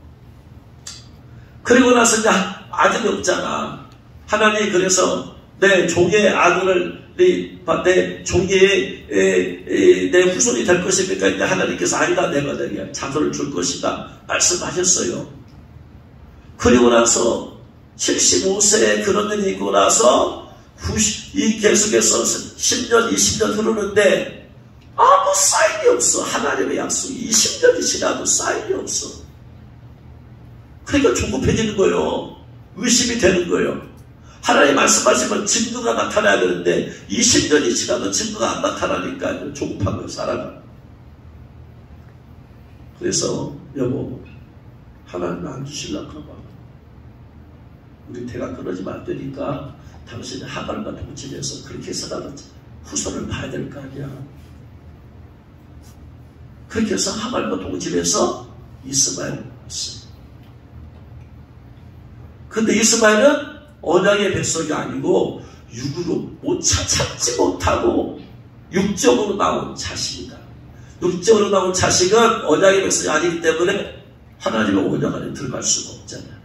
그리고 나서 이제 아들이 없잖아. 하나님이 그래서 내 종의 아들을 내 종의 내 후손이 될 것입니까? 근데 하나님께서 아니다. 내가 내게 자손을 줄 것이다. 말씀하셨어요. 그리고 나서 75세에 그런 일이 있고 나서 이 계속해서 10년, 20년 흐르는데 아무 사인이 없어. 하나님의 약속이 20년이 지나도 사인이 없어. 그러니까 조급해지는 거예요. 의심이 되는 거예요. 하나님 말씀하시면 증거가 나타나야 되는데 20년이 지나도 증거가 안 나타나니까 조급한 거예요. 사람은. 그래서 여보 하나님 안 주실란가 봐. 우리 대가 끊어지면 안 되니까 당신이 하갈과 동침해서 그렇게 해서라도 후손을 봐야 될 거 아니야. 그렇게 해서 하갈과 동침해서 이스마엘을 낳았어요. 근데 이스마엘은 언약의 백성이 아니고 육으로 참지 못하고 육적으로 나온 자식이다. 육적으로 나온 자식은 언약의 백성이 아니기 때문에 하나님의 언약 안에 들어갈 수가 없잖아요.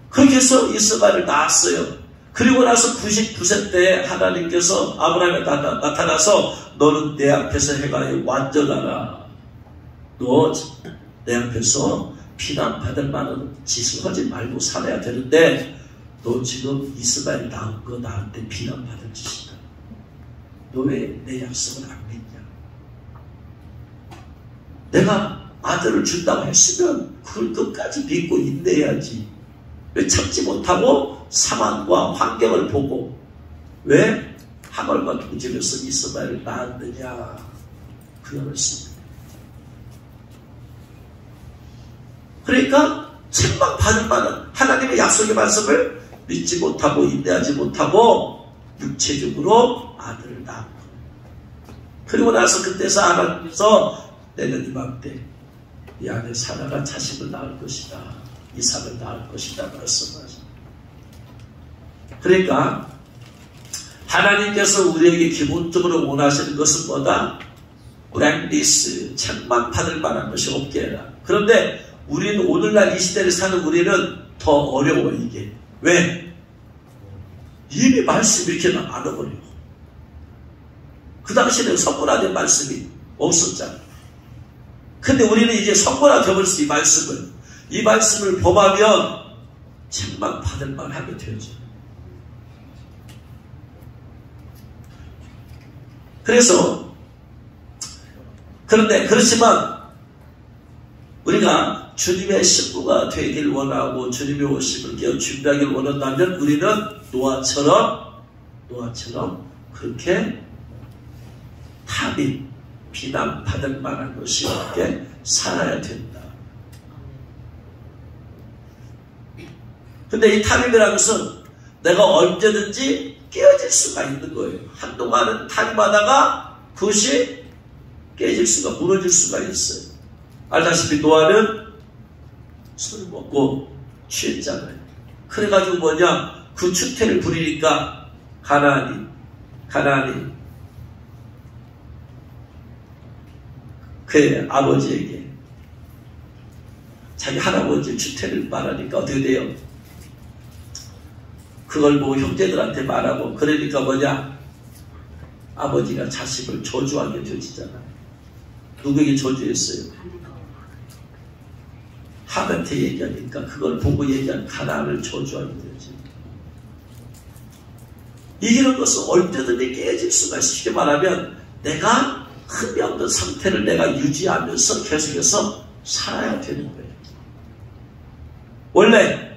그렇게 해서 이스마엘을 낳았어요. 그리고 나서 99세 때 하나님께서 아브라함에 나타나서 너는 내 앞에서 행하여 완전하라. 너 내 앞에서 비난받을 만한 짓을 하지 말고 살아야 되는데 너 지금 이스마엘 낳은 거 나한테 비난받을 짓이다. 너 왜 내 약속을 안 믿냐? 내가 아들을 준다고 했으면 그걸 끝까지 믿고 인내해야지. 왜 참지 못하고 상황과 환경을 보고 왜 하갈과 동침해서 이스마엘을 낳았느냐? 그 말씀. 그러니까 책망받을 만한 하나님의 약속의 말씀을 믿지 못하고 인내하지 못하고 육체적으로 아들을 낳고 그리고 나서 그때서 하나님께서 내년 이맘때 이 아내 사라가 자식을 낳을 것이다. 이삭을 낳을 것이다 말씀하십니다. 그러니까 하나님께서 우리에게 기본적으로 원하시는 것은 뭐다? 블랙리스, 책망받을 만한 것이 없게 해라. 그런데 우리는 오늘날 이 시대를 사는 우리는 더 어려워 이게. 왜? 이미 말씀이 이렇게 많아버려. 그 당시에는 선물화된 말씀이 없었잖아. 근데 우리는 이제 선물화되어버렸어. 이 말씀을 범하면 책망받을 만하게 되어져. 그런데 그렇지만 우리가 주님의 신부가 되길 원하고 주님의 오심을 깨어 준비하길 원한다면 우리는 노아처럼 그렇게 타민, 비난받을 만한 것이 없게 살아야 된다. 근데 이 타민이라는 것은 내가 언제든지 깨어질 수가 있는 거예요. 한동안은 타민하다가 그것이 깨질 수가, 무너질 수가 있어요. 알다시피 노아는 술 먹고 취했잖아요. 그래가지고 뭐냐, 그 추태를 부리니까 가나안이 그의 아버지에게 자기 할아버지 추태를 말하니까 어떻게 돼요? 그걸 보고 형제들한테 말하고 그러니까 뭐냐, 아버지가 자식을 저주하게 되어지잖아요. 누구에게 저주했어요? 함한테 얘기하니까 그걸 보고 얘기한 가나안을 저주하게 되지. 이기는 것은 얼때든지 깨질 수가 있어. 쉽게 말하면 내가 흠이 없는 상태를 내가 유지하면서 계속해서 살아야 되는 거예요. 원래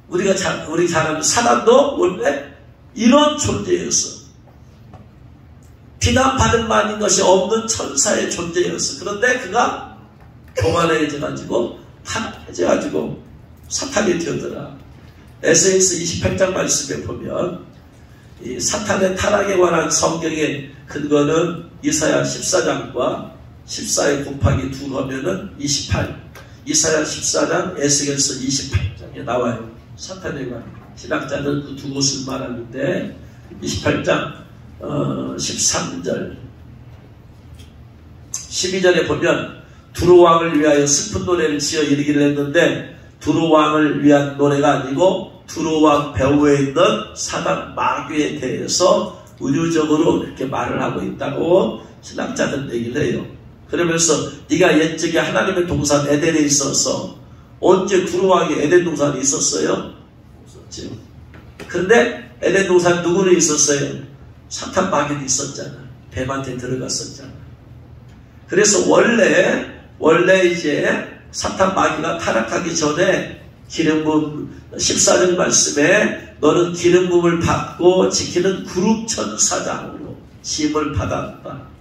우리 잘 아는 사단도 원래 이런 존재였어. 비난받을 만한 것이 없는 천사의 존재였어. 그런데 그가 교만해져가지고 타락해져가지고 사탄이 되었더라. 에스겔서 28장 말씀에 보면 이 사탄의 타락에 관한 성경의 근거는 이사야 14장과 14에 곱하기 2 하면은 28. 이사야 14장, 에스겔서 28장에 나와요. 사탄에 관한 신학자는 그 두 곳을 말하는데 28장 13절 12절에 보면 두로 왕을 위하여 슬픈 노래를 지어 이르기를 했는데 두로 왕을 위한 노래가 아니고 두로 왕 배후에 있는 사단 마귀에 대해서 의료적으로 이렇게 말을 하고 있다고 신학자들은 얘기를 해요. 그러면서 네가 옛적에 하나님의 동산 에덴에 있어서 언제 두로 왕이 에덴 동산에 있었어요? 없었죠. 그런데 에덴 동산 누구는 있었어요? 사탄 마귀는 있었잖아. 뱀한테 들어갔었잖아. 그래서 원래 이제 사탄 마귀가 타락하기 전에 기름 부음 14절 말씀에 너는 기름 부음을 받고 지키는 그룹 천사장으로 지음을 받았다.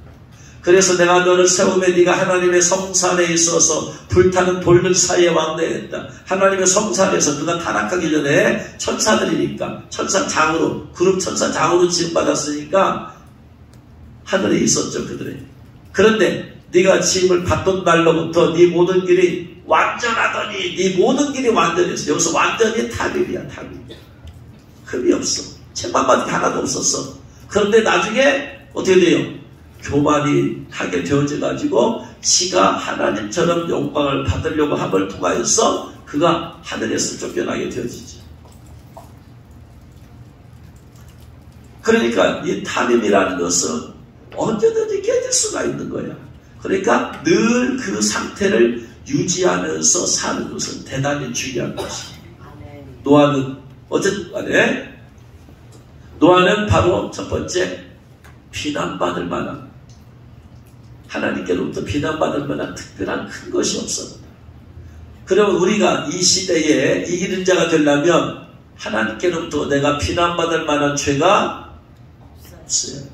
그래서 내가 너를 세우며 네가 하나님의 성산에 있어서 불타는 돌들 사이에 왕래했다. 하나님의 성산에서 그가 타락하기 전에 천사들이니까 천사장으로 그룹 천사장으로 지음받았으니까 하늘에 있었죠. 그들이. 그런데 네가 지음을 받던 날로부터 네 모든 길이 완전하더니 네 모든 길이 완전했어. 여기서 완전히 탑입이야. 탑입. 흠이 없어. 책만 받은 게 하나도 없었어. 그런데 나중에 어떻게 돼요? 교만이 하게 되어져가지고 지가 하나님처럼 영광을 받으려고 함을 통하여서 그가 하늘에서 쫓겨나게 되어지죠. 그러니까 이 탐임이라는 것은 언제든지 깨질 수가 있는 거야. 그러니까 늘 그 상태를 유지하면서 사는 것은 대단히 중요한 것이에요. 노아는 어쨌든 간에 노아는 바로 첫 번째 비난받을 만한 하나님께로부터 비난받을 만한 특별한 큰 것이 없었다. 그러면 우리가 이 시대에 이기는 자가 되려면 하나님께로부터 내가 비난받을 만한 죄가 없어야 돼.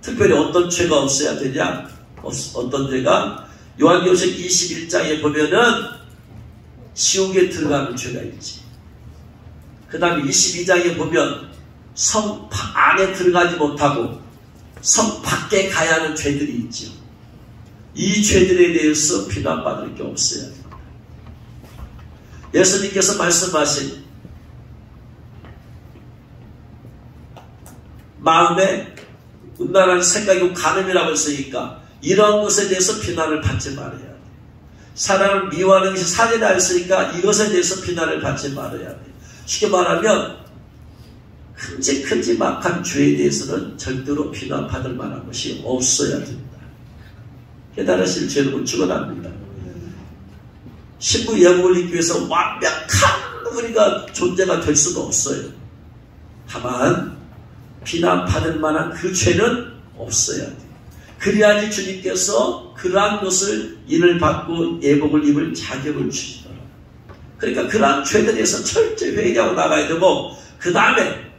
특별히 어떤 죄가 없어야 되냐? 어떤 죄가? 요한계시록 21장에 보면은 지옥에 들어가는 죄가 있지. 그 다음에 22장에 보면 성 안에 들어가지 못하고 성 밖에 가야 하는 죄들이 있죠. 이 죄들에 대해서 비난받을 게 없어야 됩니다. 예수님께서 말씀하신 마음에 음란한 생각이고 간음이라고 했으니까 이러한 것에 대해서 비난을 받지 말아야 돼. 사람을 미워하는 것이 살이라 했으니까 이것에 대해서 비난을 받지 말아야 돼. 쉽게 말하면 큼직큼직한 죄에 대해서는 절대로 비난받을 만한 것이 없어야 된다. 깨달으실 죄를 축원합니다. 신부 예복을 입기 위해서 완벽한 우리가 존재가 될 수도 없어요. 다만 비난받을 만한 그 죄는 없어야 돼. 그래야지 주님께서 그러한 것을 인을 받고 예복을 입을 자격을 주시더라. 그러니까 그러한 죄들에서 철저히 회개하고 나가야 되고 그 다음에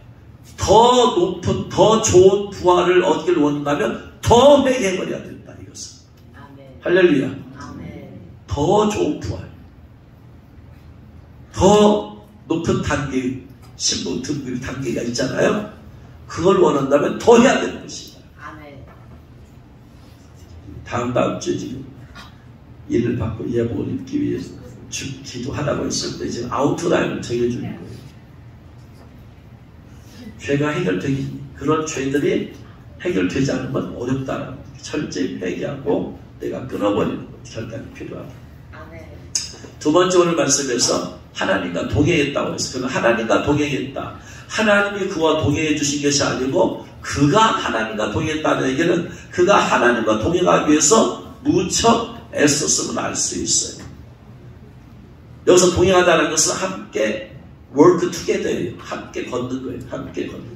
더 높은 더 좋은 부활을 얻기를 원한다면 더 회개해버려야 된다. 이것은. 아멘. 할렐루야. 아멘. 더 좋은 부활, 더 높은 단계, 신부 등급 단계가 있잖아요. 그걸 원한다면 더 해야 되는 것이다. 아멘. 다음 주에 지금 일을 받고 예복을 입기 위해서 기도하라고 했을 때 지금 아웃라인을 정해주는 거예요. 죄가 해결되기, 그런 죄들이 해결되지 않으면 어렵다는 것. 철저히 회개하고 내가 끊어버리는 것, 결단이 필요하다. 아멘. 두 번째 오늘 말씀에서 하나님과 동행했다고 해서 그는 하나님과 동행했다. 하나님이 그와 동행해 주신 것이 아니고 그가 하나님과 동행했다는 얘기는 그가 하나님과 동행하기 위해서 무척 애썼음을 알 수 있어요. 여기서 동행하다는 것은 함께 work together예요. 함께 걷는 거예요. 함께 걷는 거.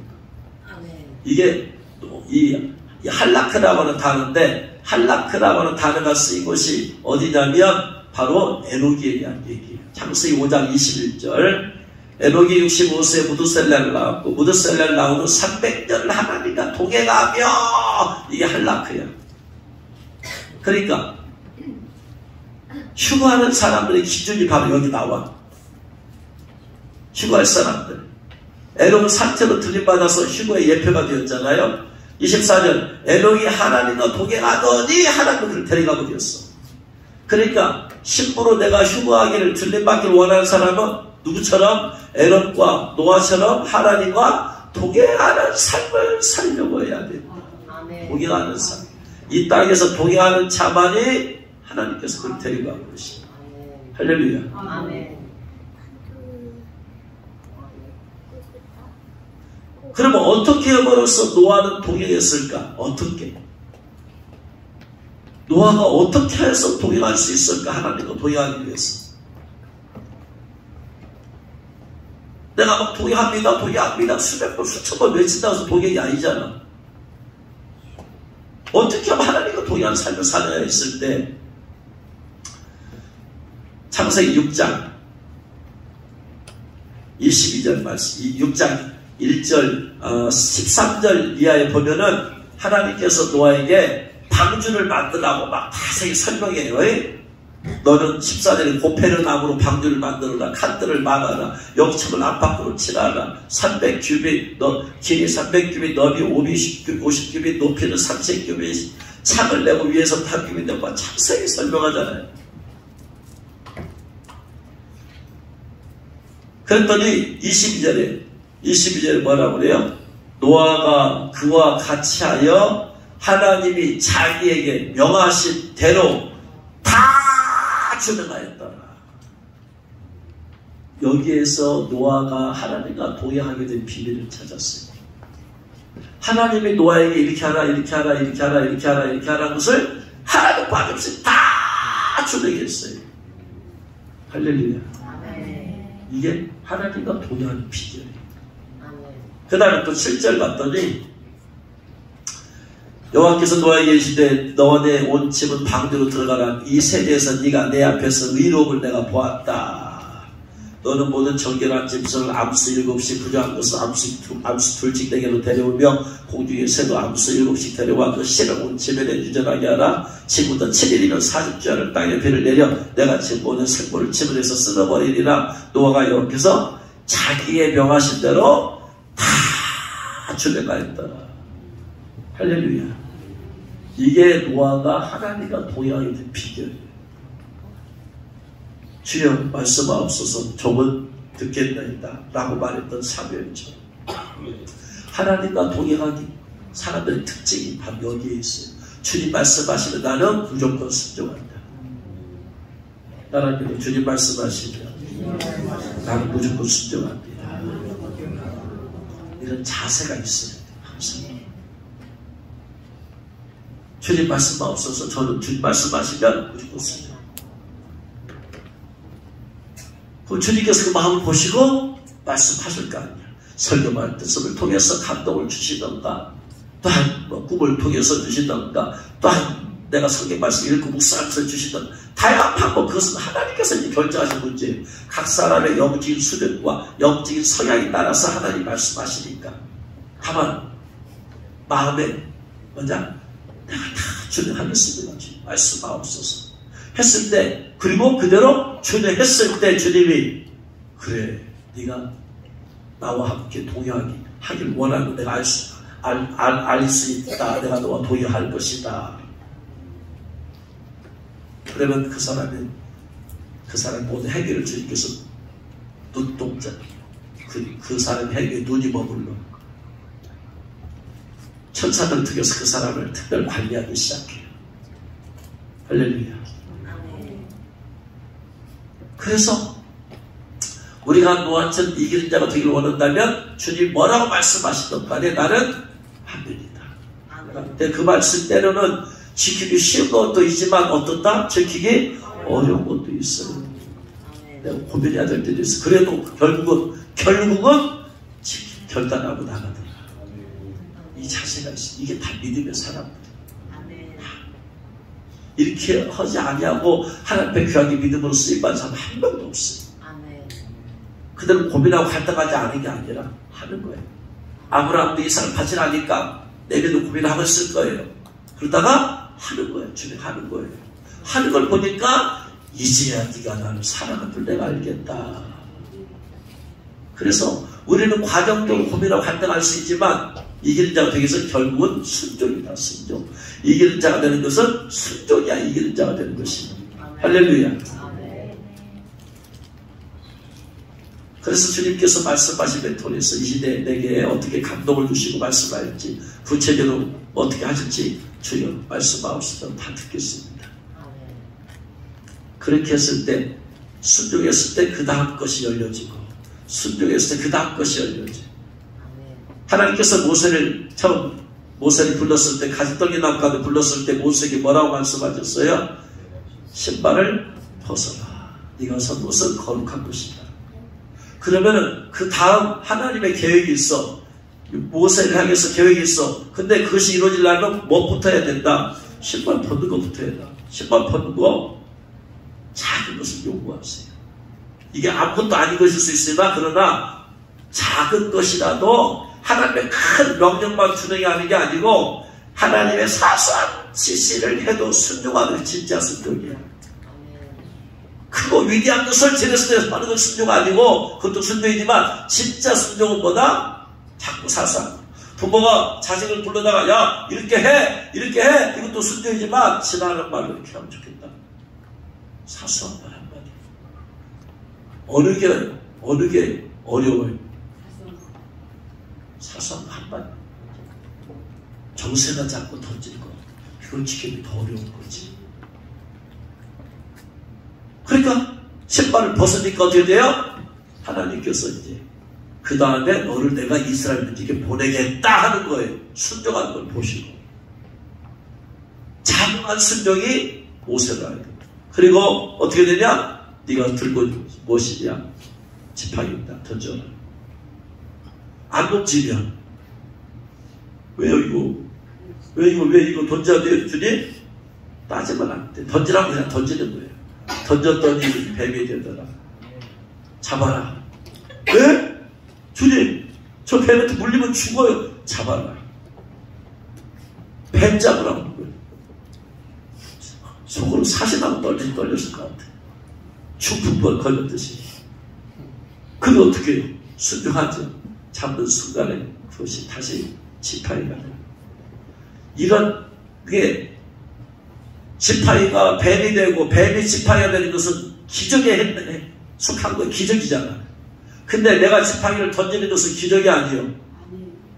이게 이 이 할라크라고 하는 단어인데, 할라크라고 하는 단어가 쓰인 곳이 어디냐면 바로 에녹에 대한 얘기예요. 창세기 5장 21절. 에녹이 65세에 무드셀라를 낳았고, 무드셀라를 낳은 후 300년을 하나님과 동행하며, 이게 할라크야. 그러니까 휴거하는 사람들의 기준이 바로 여기 나와. 휴거할 사람들. 에녹은 상태로 들림받아서 휴거의 예표가 되었잖아요. 24년 에녹이 하나님과 동행하더니 하나님은 그를 데려가고 되었어. 그러니까 신부로 내가 휴거하기를 들림받기를 원하는 사람은 누구처럼? 에녹과 노아처럼 하나님과 동행하는 삶을 살려고 해야 됩니다. 동행하는 삶. 이 땅에서 동행하는 자만이 하나님께서 그를 데려가고 계십니다. 할렐루야. 아멘. 그러면 어떻게 함으로써 노아는 동행했을까? 어떻게? 노아가 어떻게 해서 동행할 수 있을까? 하나님과 동행하기 위해서. 내가 막 동행합니다. 수백 번, 수천 번 외친다고 해서 동행이 아니잖아. 어떻게 하면 하나님과 동행하는 삶을 살아야 했을 때, 창세기 6장 22절 말씀, 6장 1절, 13절 이하에 보면은 하나님께서 노아에게 방주를 만들라고 막 자세히 설명해요. 너는 14절에 고페르 나무로 방주를 만들어라. 칸들을 막아라. 역청을 안팎으로 칠하라. 300규빗, 길이 300규빗, 너비 50규빗, 높이는 30규빗, 창을 내고 위에서 8규빗 내고 자세히 설명하잖아요. 그랬더니 22절에 뭐라고 그래요? 노아가 그와 같이 하여 하나님이 자기에게 명하신 대로 다 준행하였더라. 여기에서 노아가 하나님과 동행하게 된 비밀을 찾았어요. 하나님이 노아에게 이렇게 하라, 이렇게 하라, 이렇게 하라, 이렇게 하라, 이렇게 하라는 것을 하나도 빠짐없이 다 준행했어요. 할렐루야. 이게 하나님과 동행하는 비결이에요. 그 다음에 또 7절 봤더니 여호와께서 노아에게 이르시되 너와 내 온 집은 방주로 들어가라. 이 세대에서 네가 내 앞에서 의로움을 내가 보았다. 너는 모든 정결한 짐승을 암수 7씩 부정한 것을 암수 둘씩 내게로 데려오며 공중의 새도 암수 7씩 데려와 그 씨를 온 지면에 유전하게 하라. 지금부터 7일이면 40주야를 땅에 비를 내려 내가 지금 모든 생물을 지면에서 쓸어버리리라. 노아가 여호와께서 자기의 명하신 대로 다 준행하였더라. 할렐루야. 이게 노아가 하나님과 동행하게 된 비결이에요. 주여 말씀하옵소서 종은 듣겠나이다 라고 말했던 사무엘처럼 하나님과 동행하기 사람들의 특징이 바로 여기에 있어요. 주님 말씀하시면 나는 무조건 순종한다. 나는 주님 말씀하시면 나는 무조건 순종합니다. 이런 자세가 있어요. 항상 주님 말씀하옵소서. 저는 주님 말씀하시면 무조건 순종. 그 주님께서 그 마음을 보시고 말씀하실 거 아니야. 설교만 뜻을 통해서 감동을 주시던가, 또한 꿈을 통해서 주시던가, 또한 내가 성경 말씀 읽고 묵상하면서 주시던가, 다양한 방법. 그것은 하나님께서 이제 결정하신 문제예요. 각 사람의 영적인 수련과 영적인 성향에 따라서 하나님 말씀하시니까. 다만 마음에 먼저 내가 다 준행하겠습니다. 주님 말씀하옵소서 했을 때, 그리고 그대로 준행했을 때 주님이 그래 네가 나와 함께 동행하길 원하는 내가 알 수 있다. 내가 너와 동행할 것이다. 그러면 그 사람 모든 행위를 주님께서 눈동자 그 사람 행위에 눈이 머물러 천사들 통해서 그 사람을 특별 관리하기 시작해요. 할렐루야. 그래서 우리가 노아처럼 이기는 자가 되기를 원한다면 주님 뭐라고 말씀하시던 간에 나는 합니다. 근데 그 말씀 때로는 지키기 쉬운 것도 있지만 어떻다? 지키기 어려운 것도 있어요. 내가 고민해야 될 때도 있어. 그래도 결국은 결단하고 나가더라. 이 이 자세가 있어. 이게 다 믿음의 사람들. 이렇게 하지 아니하고 하나님 앞에 귀하게 믿음으로 쓰임받은 사람 한 명도 없어요. 그들은 고민하고 갈등하지 않은 게 아니라 하는 거예요. 아브라함도 이삭을 바치라니까 내게도 고민하고 있을 거예요. 그러다가 하는 거예요. 준행하는 거예요. 하는 걸 보니까 이제야 네가 나를 사랑하는 줄 내가 알겠다. 그래서 우리는 과정적으로 고민하고 갈등할 수 있지만 이기는 자가 되기 위해서 결국은 순종이다. 순종. 이기는 자가 되는 것은 순종이야. 이기는 자가 되는 것이. 할렐루야. 그래서 주님께서 말씀하신 통해서 이 시대에 내게 어떻게 감동을 주시고 말씀하실지 구체적으로 어떻게 하실지 주여 말씀하옵소서. 다 듣겠습니다. 그렇게 했을 때 순종했을 때 그 다음 것이 열려지고 순종했을 때 그 다음 것이 열려지고 하나님께서 모세를 처음 모세를 불렀을 때 가지떨기 나무가도 불렀을 때 모세에게 뭐라고 말씀하셨어요? 신발을 벗어라. 네가 선 곳은 거룩한 곳이다. 그러면은 그 다음 하나님의 계획이 있어. 모세를 향해서 계획이 있어. 근데 그것이 이루어지려면 뭐부터 해야 된다? 신발 벗는 것부터 해야 된다. 신발 벗는 거 작은 것을 요구하세요. 이게 아무것도 아닌 것일 수 있으나 그러나 작은 것이라도 하나님의 큰 명령만 준행이 하는 게 아니고 하나님의 사소한 지시를 해도 순종하는 게 진짜 순종이야. 크고 위대한 것을 제대로 하는 건 순종 아니고 그것도 순종이지만 진짜 순종은 뭐다? 자꾸 사소한 부모가 자식을 불러다가 야 이렇게 해 이것도 순종이지만 지나가는 말로 이렇게 하면 좋겠다. 사소한 말 한마디. 어느 게 어려워요? 사소한 말 한마디. 정세가 잡고 던지는 거 그걸 지키기 더 어려운 거지. 그러니까 신발을 벗으니까 어떻게 돼요? 하나님께서 이제 그 다음에 너를 내가 이스라엘 민족에 보내겠다 하는 거예요. 순종하는 걸 보시고 자명한 순종이 모세라 해요. 그리고 어떻게 되냐? 네가 들고 무엇이냐? 지팡이다. 던져라. 안 던지면 왜 이거 던져야 돼요? 주님? 따지면 안 돼. 던지라고 그냥 던지는 거예요. 던졌더니 뱀이 되더라. 잡아라. 왜? 주님, 저 뱀한테 물리면 죽어요. 잡아라. 뱀 잡으라고 하는 거예요. 속으로 사시나무 떨렸을 것 같아. 죽풍벌 걸렸듯이. 그게 어떻게 해요? 순종하죠. 잡는 순간에 그것이 다시 지팡이가 돼요. 이런 게 지팡이가 뱀이 되고 뱀이 지팡이가 되는 것은 기적에 속한 거예요. 기적이잖아. 근데 내가 지팡이를 던지는 것은 기적이 아니에요.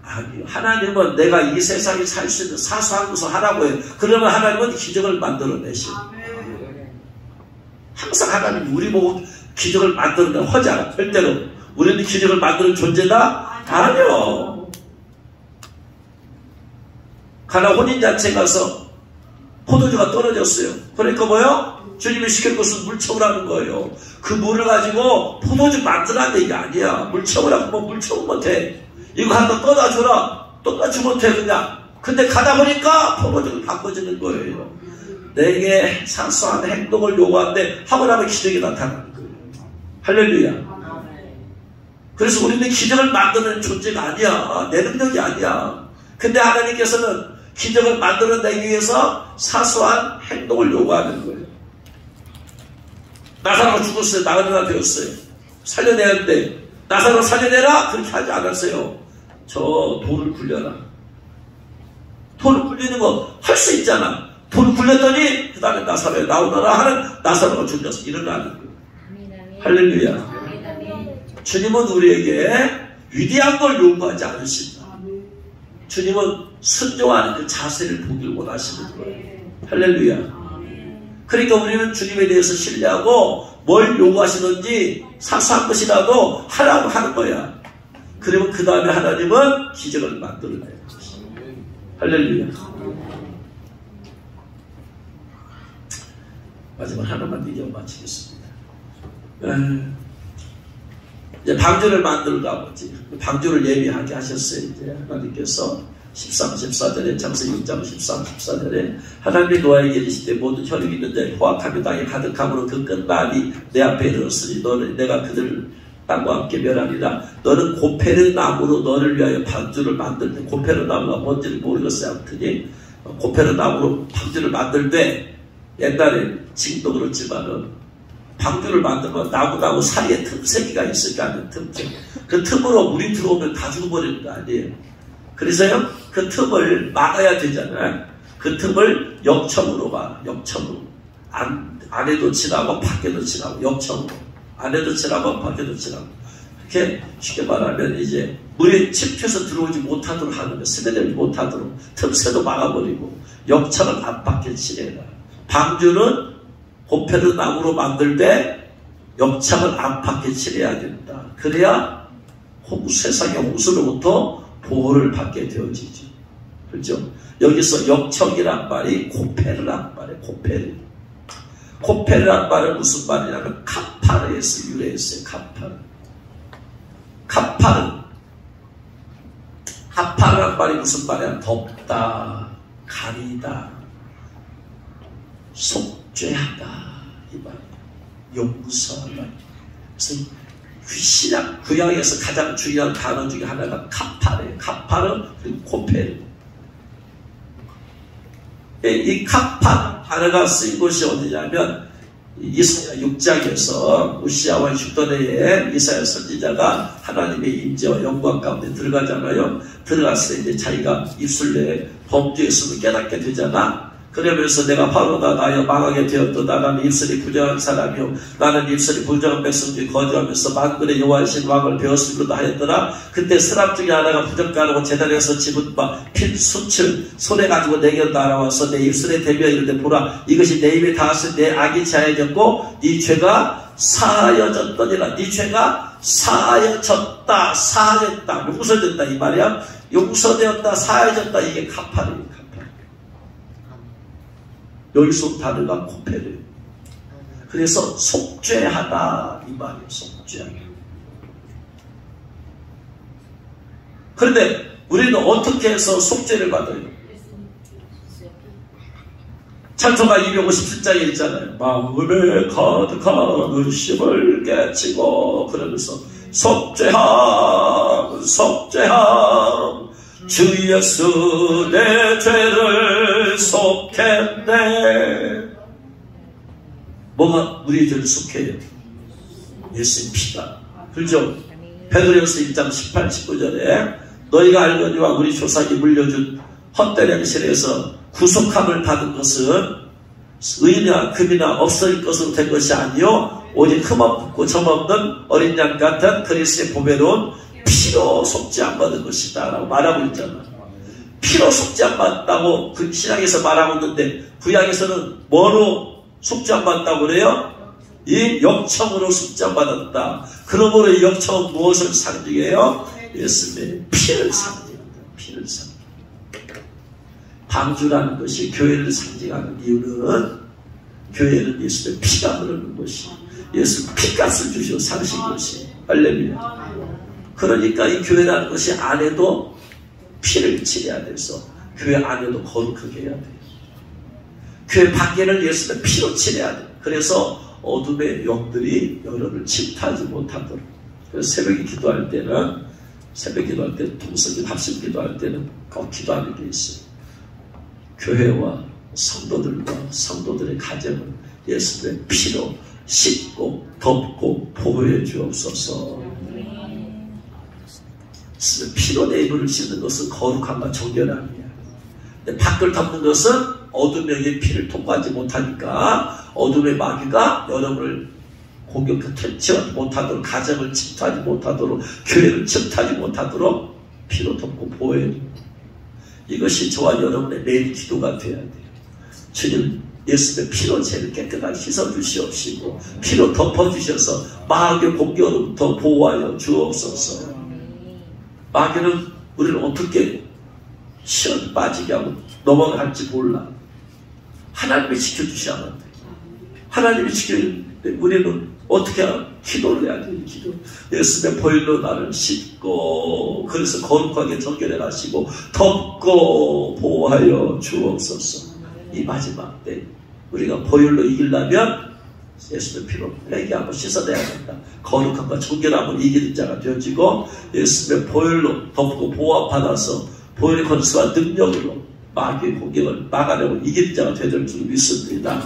아니요. 하나님은 내가 이 세상에 살 수 있는 사소한 것을 하라고 해요. 그러면 하나님은 기적을 만들어내시오. 항상 하나님 우리 보고 기적을 만들어내 하지 않아. 절대로. 우리는 기적을 만드는 존재다? 아니요. 가나 혼인잔치에 가서 포도주가 떨어졌어요. 그러니까 뭐요? 주님이 시킨 것은 물청을 하는 거예요. 그 물을 가지고 포도주 만들라는 얘기 아니야. 물청을 하고 뭐 물청은 못해. 이거 한번 떠다주라. 떠다주 못해 그냥. 근데 가다 보니까 포도주가 바꿔지는 거예요. 내게 사소한 행동을 요구하는데 하고 나면 기적이 나타나는 거예요. 할렐루야. 그래서 우리는 기적을 만드는 존재가 아니야. 내 능력이 아니야. 근데 하나님께서는 기적을 만들어내기 위해서 사소한 행동을 요구하는 거예요. 나사로가 죽었어요. 나가느라 되었어요. 살려내는데 나사로 살려내라? 그렇게 하지 않았어요. 저 돌을 굴려라. 돌을 굴리는 거 할 수 있잖아. 돌을 굴렸더니 그 다음에 나사로에 나오너라 하는 나사로가 죽어서 일어나는 거예요. 할렐루야. 주님은 우리에게 위대한 걸 요구하지 않으신다. 주님은 순종하는 그 자세를 보길 원하시는 거예요. 할렐루야. 그러니까 우리는 주님에 대해서 신뢰하고 뭘 요구하시는지 사소한 것이라도 하라고 하는 거야. 그러면 그 다음에 하나님은 기적을 만들어내는 것이야. 할렐루야. 마지막 하나만 얘기하고 마치겠습니다. 이제 방주를 만들까 보지. 방주를 예비하게 하셨어요. 이제 하나님께서 13, 14절에 창세기 6장 13, 14절에 하나님이 노아에게 이르시되 모든 혈육 있는 자의 포악하며 땅에 가득함으로 그 끝날이 내 앞에 이르렀으니 너는 내가 그들을 땅과 함께 멸하리라. 너는 고페르 나무로 너를 위하여 방주를 만들되 고페르 나무가 뭔지를 모르겠어요. 아무튼이 고페르 나무로 방주를 만들되 옛날에 지금도 그렇지만은 방주를 만들면 나무 사이에 틈새기가 있을 거 아니에요. 틈새. 그 틈으로 물이 들어오면 다 죽어버리는 거 아니에요. 그래서요 그 틈을 막아야 되잖아요. 그 틈을 역청으로 봐. 역청으로. 안에도 칠하고 밖에도 칠하고 역청으로. 안에도 칠하고 밖에도 칠하고. 이렇게 쉽게 말하면 이제 물이 침투해서 들어오지 못하도록 하는 거. 스며들지 못하도록 틈새도 막아버리고 역청을 안팎에 칠해라. 방주는 고페르 나무로 만들되 역청을 안팎에 칠해야 된다. 그래야 세상의 홍수로부터 보호를 받게 되어지죠. 그렇죠? 여기서 역청이란 말이 고페르란 말이에요. 고페르. 고페르란 말은 무슨 말이냐면 카파르에서 유래했어요. 카파르. 카파르란 말이 무슨 말이야? 덮다, 가리다, 속죄하다 이 말이에요. 용서하다. 그래서 신약 구약에서 가장 중요한 단어 중에 하나가 카파르예요. 카파르 그리고 고페르. 이 카파르 단어가 쓰인 곳이 어디냐면 이사야 6장에서 우시아와 휴도네에 이사야 선지자가 하나님의 임재와 영광 가운데 들어가잖아요. 들어갔을 때 이제 자기가 입술 내에 범죄했음을 깨닫게 되잖아. 그러면서 내가 바로가 나여 망하게 되었도다. 나는 입술이 부정한 사람이요 나는 입술이 부정한 백성 중에 거주하면서 만군의 여호와이신 왕을 배웠으므로도 하였더라. 그때 사람 중에 하나가 부정가라고 제단에서 집은 바 핀 숯을 손에 가지고 내게 날아와서 내 입술에 대며 이르되 보라 이것이 내 입에 닿았을 내 악이 자해졌고 네 죄가 사하여졌더니라. 네 죄가 사하여졌다. 사하였다. 용서됐다 이 말이야. 용서되었다. 사하여졌다. 이게 카파르예요. 여기서 단어가 고페르. 그래서 속죄하다 이 말이에요. 속죄하다. 그런데 우리는 어떻게 해서 속죄를 받아요? 찬송가 257장에 있잖아요. 마음에 가득한 의심을 깨치고 그러면서 속죄함 주 예수 내 죄를 속했네. 뭐가 우리의 죄를 속해요? 예수의 피가. 그렇죠? 베드로전서 1장 18, 19절에 너희가 알거니와 우리 조상이 물려준 헛된 행실에서 구속함을 받은 것은 의나 금이나 없어질 것으로 된 것이 아니요 오직 흠없고 점없는 어린 양 같은 그리스도의 보배로운 피로 속죄 안 받은 것이다 라고 말하고 있잖아. 피로 속죄 안 받았다고 그 신약에서 말하고 있는데 구약에서는 뭐로 속죄 안 받았다고 그래요? 이 역청으로 속죄 안 받았다. 그러므로 이 역청은 무엇을 상징해요? 예수님의 피를 상징합니다. 피를 상징합니다. 방주라는 것이 교회를 상징하는 이유는 교회는 예수의 피가 흐르는 것이 예수 피값을 주시고 사신 것이 할렐루야. 그러니까 이 교회라는 것이 안에도 피를 칠해야 돼서 교회 안에도 거룩하게 해야 돼요. 교회 밖에는 예수의 피로 칠해야 돼요. 그래서 어둠의 영들이 여러분을 침투하지 못하도록. 그래서 새벽에 기도할 때는 동성기 합심 기도할 때는 꼭 기도하는 게 있어요. 교회와 성도들과 성도들의 가정을 예수의 피로 씻고 덮고 보호해 주옵소서. 피로 내 입을 씻는 것은 거룩함과 정결함이야. 밖을 덮는 것은 어둠의 피를 통과하지 못하니까 어둠의 마귀가 여러분을 공격해 퇴치하지 못하도록 가정을 침투하지 못하도록 교회를 침투하지 못하도록 피로 덮고 보호해 줍니다. 이것이 저와 여러분의 매일 기도가 되어야 돼요. 주님 예수의 피로 죄를 깨끗하게 씻어주시옵시고 피로 덮어주셔서 마귀의 공격으로부터 보호하여 주옵소서. 마귀는 우리를 어떻게 시험 빠지게 하고 넘어갈지 몰라. 하나님이 지켜주셔야만 돼. 하나님이 지키는데 우리는 어떻게 기도를 해야 돼요? 기도. 예수님의 보혈로 나를 씻고 그래서 거룩하게 정결해 하시고 덮고 보호하여 주옵소서. 이 마지막 때 우리가 보혈로 이기려면 예수의 피로 회개하고 씻어내야 된다. 거룩함과 정결함을 이기는 자가 되어지고 예수의 보혈로 덮고 보호받아서 보혈의 권세와 능력으로 마귀의 공격을 막아내고 이기는 자가 되어질 줄 믿습니다.